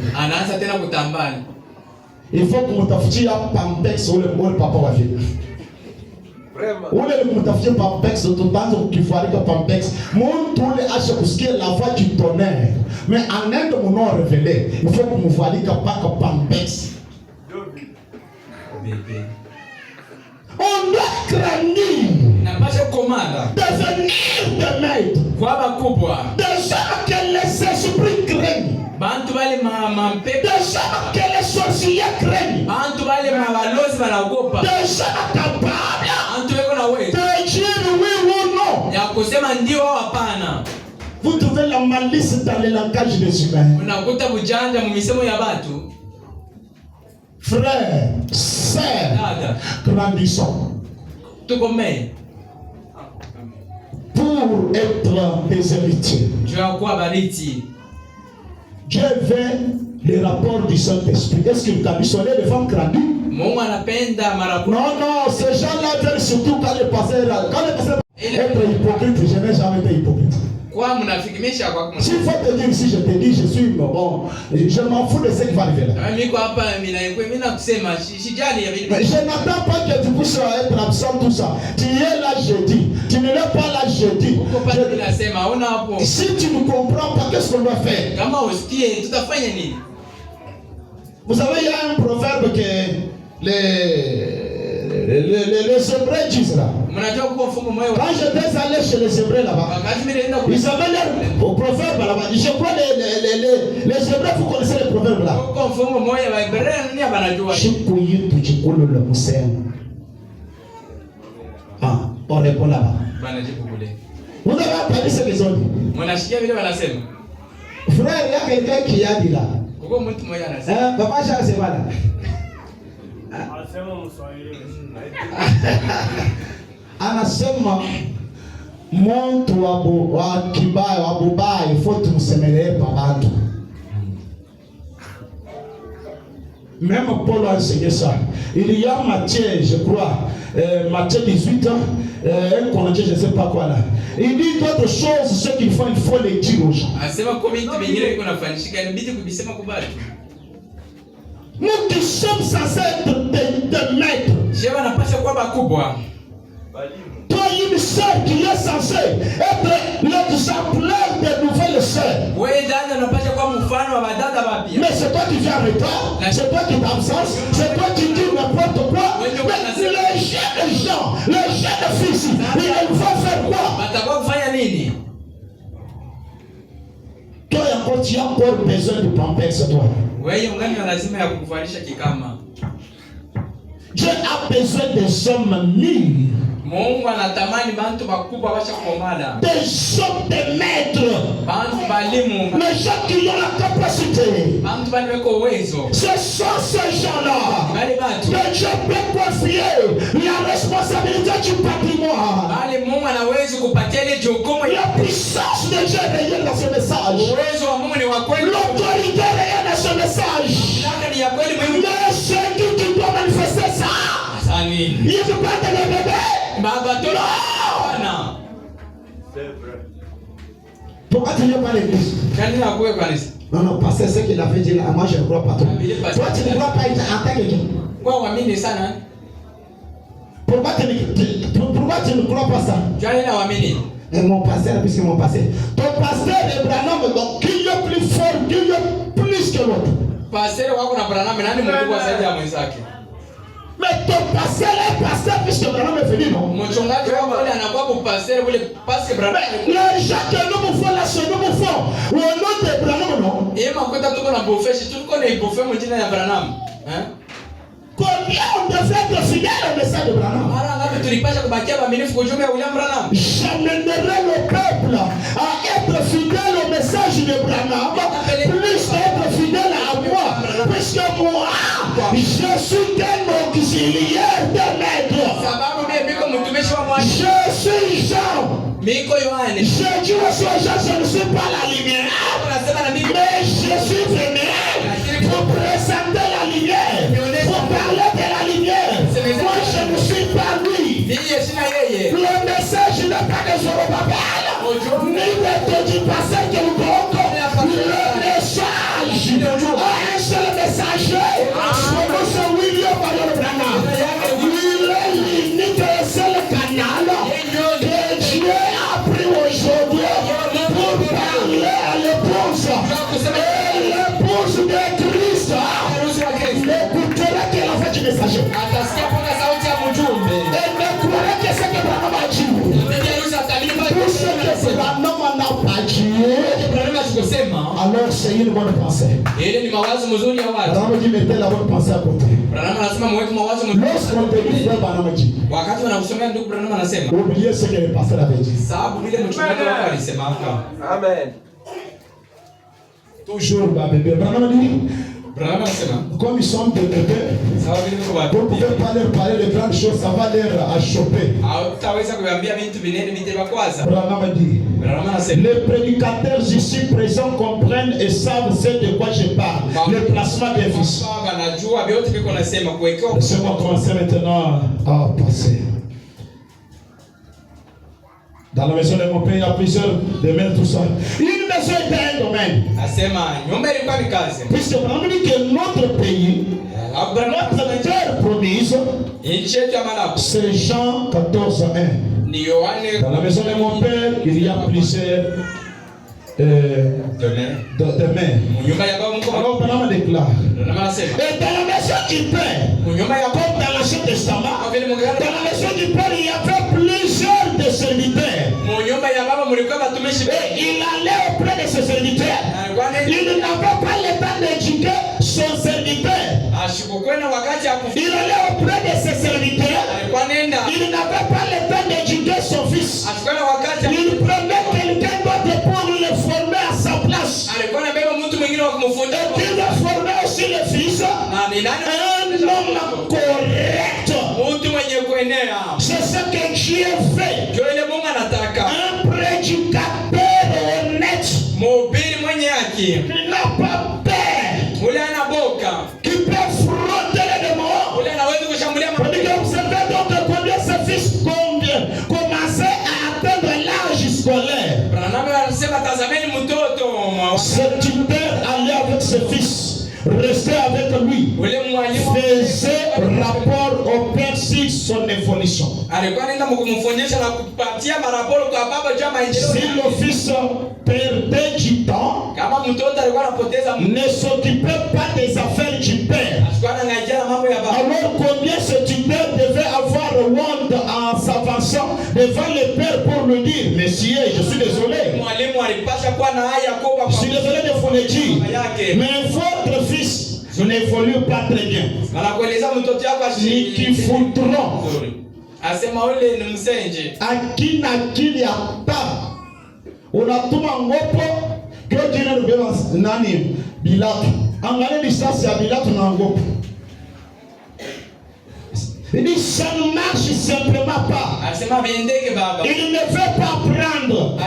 Il faut que tu un pampex ou le papa va venir. Ou le mutafier pampex de tout temps qui faut aller pampex. Mon tour les haches pour ce qui est la voix du tonnerre. Mais en un de mon nom révélé, il faut que nous voyons que pampex. On doit craindre devenir des maîtres. Des gens que les esprits craignent. Des gens que les sorciers craignent. Des gens capables de dire oui ou non. Vous trouvez la malice dans le langage des humains. Frères, sœurs, grandissons. Pour être des héritiers. Dieu veut les rapports du Saint-Esprit. Est-ce que vous avez sonné les femmes grandies? Non, ces gens-là veulent surtout quand les pasteurs être hypocrite. Je n'ai jamais été hypocrite. S'il faut te dire ici, je te dis, je suis bon, je m'en fous de ce qui va arriver là. Je n'attends pas que tu puisses être absent tout ça. Tu es là jeudi, tu ne l'es pas là jeudi. Si tu ne comprends pas, qu'est-ce qu'on doit faire? Vous savez, il y a un proverbe que les Hébreux disent là. Quand j'étais allé chez les Hébreux là-bas, ils avaient l'air au proverbe là-bas. Je crois les Hébreux, vous connaissez les proverbes là. Ah, on répond là-bas. Vous avez entendu ce qu'ils ont dit? Frère, il y a quelqu'un qui a dit là. Papa Charles, c'est pas là. Anasema mtu wa kibaya wa bubaya ifo tumsemelee pabantu. Même Paul a enseigné ça. Il y a Matthieu, je crois, Matthieu 18, je ne sais pas quoi là. Il dit d'autres choses, ce qu'il faut les dire aux gens. Nous qui sommes censés être des maîtres. Toi, une sœur qui est censée être l'exemplaire des nouvelles sœurs. Mais c'est toi qui viens en retard, c'est toi qui t'absentes, c'est toi qui dis n'importe quoi. Mais les jeunes gens, les jeunes fils, ils vont faire quoi? Toi, tu as encore besoin de pampers, toi. Dieu a besoin des hommes mûrs. Mungu anatamani bantu bakubwa bashakomala. Des hommes de maîtres. Bantu balimu. Les gens qui ont la capacité. Bantu baliweko uwezo. Ce sont ces gens-là. Bali batu. Que Dieu peut confier la responsabilité du patrimoine. Bali Mungu anaweza kupatia ile jukumu. La puissance de Dieu réelle dans ce message. Uwezo wa Mungu ni wa kweli. L'autorité réelle dans ce message. Ni ya kweli Mungu. Mais c'est qui doit manifester ça. Sani. Il ne peut pas te le bébé. Baba toi. Non. C'est vrai. Pourquoi tu n'es pas l'église? Non, non, parce que ce qu'il avait dit là, moi je ne crois pas trop. Toi tu ne crois pas en tant que qui? Pourquoi tu ne crois pas ça? Et mon pasteur, puisque mon pasteur. Ton pasteur Abraham, donc qui est plus fort, qui est plus que l'autre? Mais ton pasteur est pasteur puisque Abraham est venu, non? Les gens que nous nous faisons là, c'est nous nous faisons. Ou au nom d'Abraham, non? Combien on devrait être fidèle au message d'Abraham? J'amènerai le peuple à être fidèle au message d'Abraham, plus être fidèle à moi, puisque moi, je suis un auxiliaire de maître. Je suis Jean. Je dis aux gens, je ne suis pas la lumière, mais je suis venu pour présenter la lumière, pour parler de la lumière. Moi, je ne suis pas lui. Le message n'est pas de Zorobabel, ni du passé que nous comptons. Le message a un seul messager. C'est William Branham. Il est l'unique et seul canal que Dieu a pris aujourd'hui pour parler à l'épouse. Et l'épouse de Christ n'écoutera que la voix du messager. Et ne croira que ce que Branham a dit. Tout ce que Branham n'a pas dit, alors c'est une bonne pensée. Branham dit mettez la bonne pensée à côté. Lorsqu'on te dit frère Branham dit, oubliez ce que le pasteur avait dit. Amen. Toujours bébé. Branham dit, comme ils sont des bébés, vous pouvez pas leur parler de grandes choses, ça va leur achoper. Branham dit, les prédicateurs ici présents comprennent et savent ce de quoi je parle. Le placement des fils. Laissez-moi commencer maintenant à passer. Dans la maison de mon père, il y a plusieurs domaines, tout ça. Une maison était un domaine. Puisque Branham dit que notre pays, notre terre promise, c'est Jean 14:1. Dans la maison de mon père, il y a plusieurs domaines. Alors Branham déclare. Et dans la maison du Père, comme dans l'Ancien Testament, dans la maison du Père, il y avait plusieurs de serviteurs. Et il allait auprès de ses serviteurs. Il n'avait pas le temps d'éduquer son serviteur. Il allait auprès de ses serviteurs. Il n'avait pas le temps d'éduquer son fils. Il prenait quelqu'un d'autre pour le former à sa place. Et puis il a formé aussi le fils. Un homme correct. C'est ce que Dieu fait. Un prédicateur honnête. Qui n'a pas peur. Qui peut frotter les démons. Vous savez donc combien ce fils, combien l'image scolaire. Ce tuteur allait avec ses fils, restait avec lui, faisait rapport au père sur son évolution. Si le fils perdait du temps, ne s'occupait pas des affaires du père, alors combien ce tuteur devait avoir honte en s'avançant devant le père pour lui dire: Monsieur, je suis désolé. Je suis désolé de vous le dire, mais votre fils n'évolue pas très bien. Ni kifutron. Akina akili hata. Unatuma ngopo kwa jina lubeba nani? Bilatu. Angalia distance ya Bilatu na ngopo. Il dit ça ne marche simplement pas. Il ne veut pas apprendre.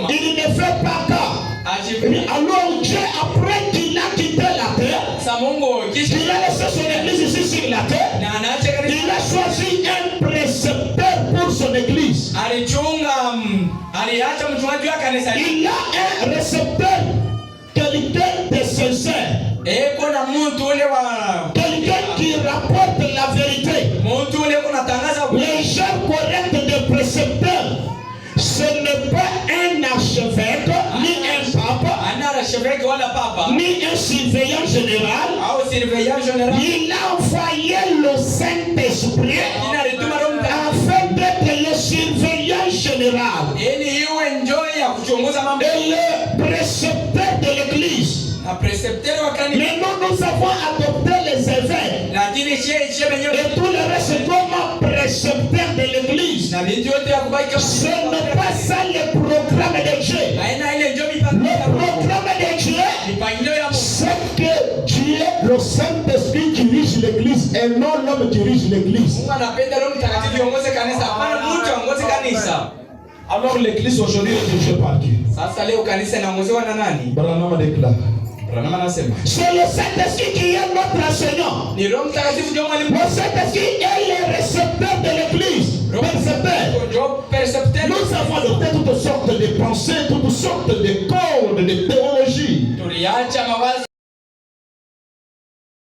Il ne veut pas cas. Alors Dieu, après qu'il a quitté la terre, qu'il a laissé son église ici sur la terre, il a choisi un précepteur pour son église. Il a un récepteur, quelqu'un de sincère, quelqu'un qui rapporte la vérité. Les gens corrects de précepteurs, ce n'est pas un archevêque, ni un pape, ni un surveillant général. Il a envoyé le Saint-Esprit afin d'être le surveillant général et le précepteur de l'église. Mais nous avons adopté les évêques et tout le reste comme précepteur de l'église. Ce n'est pas ça le programme de Dieu. Le programme de Dieu, c'est que Dieu, le Saint-Esprit, dirige l'église et non l'homme dirige l'église. Alors l'église aujourd'hui est dirigée par qui? Branham déclare. C'est le Saint-Esprit qui est notre enseignant. Le Saint-Esprit est le récepteur de l'église. Nous avons adopté toutes sortes de pensées, toutes sortes de codes, de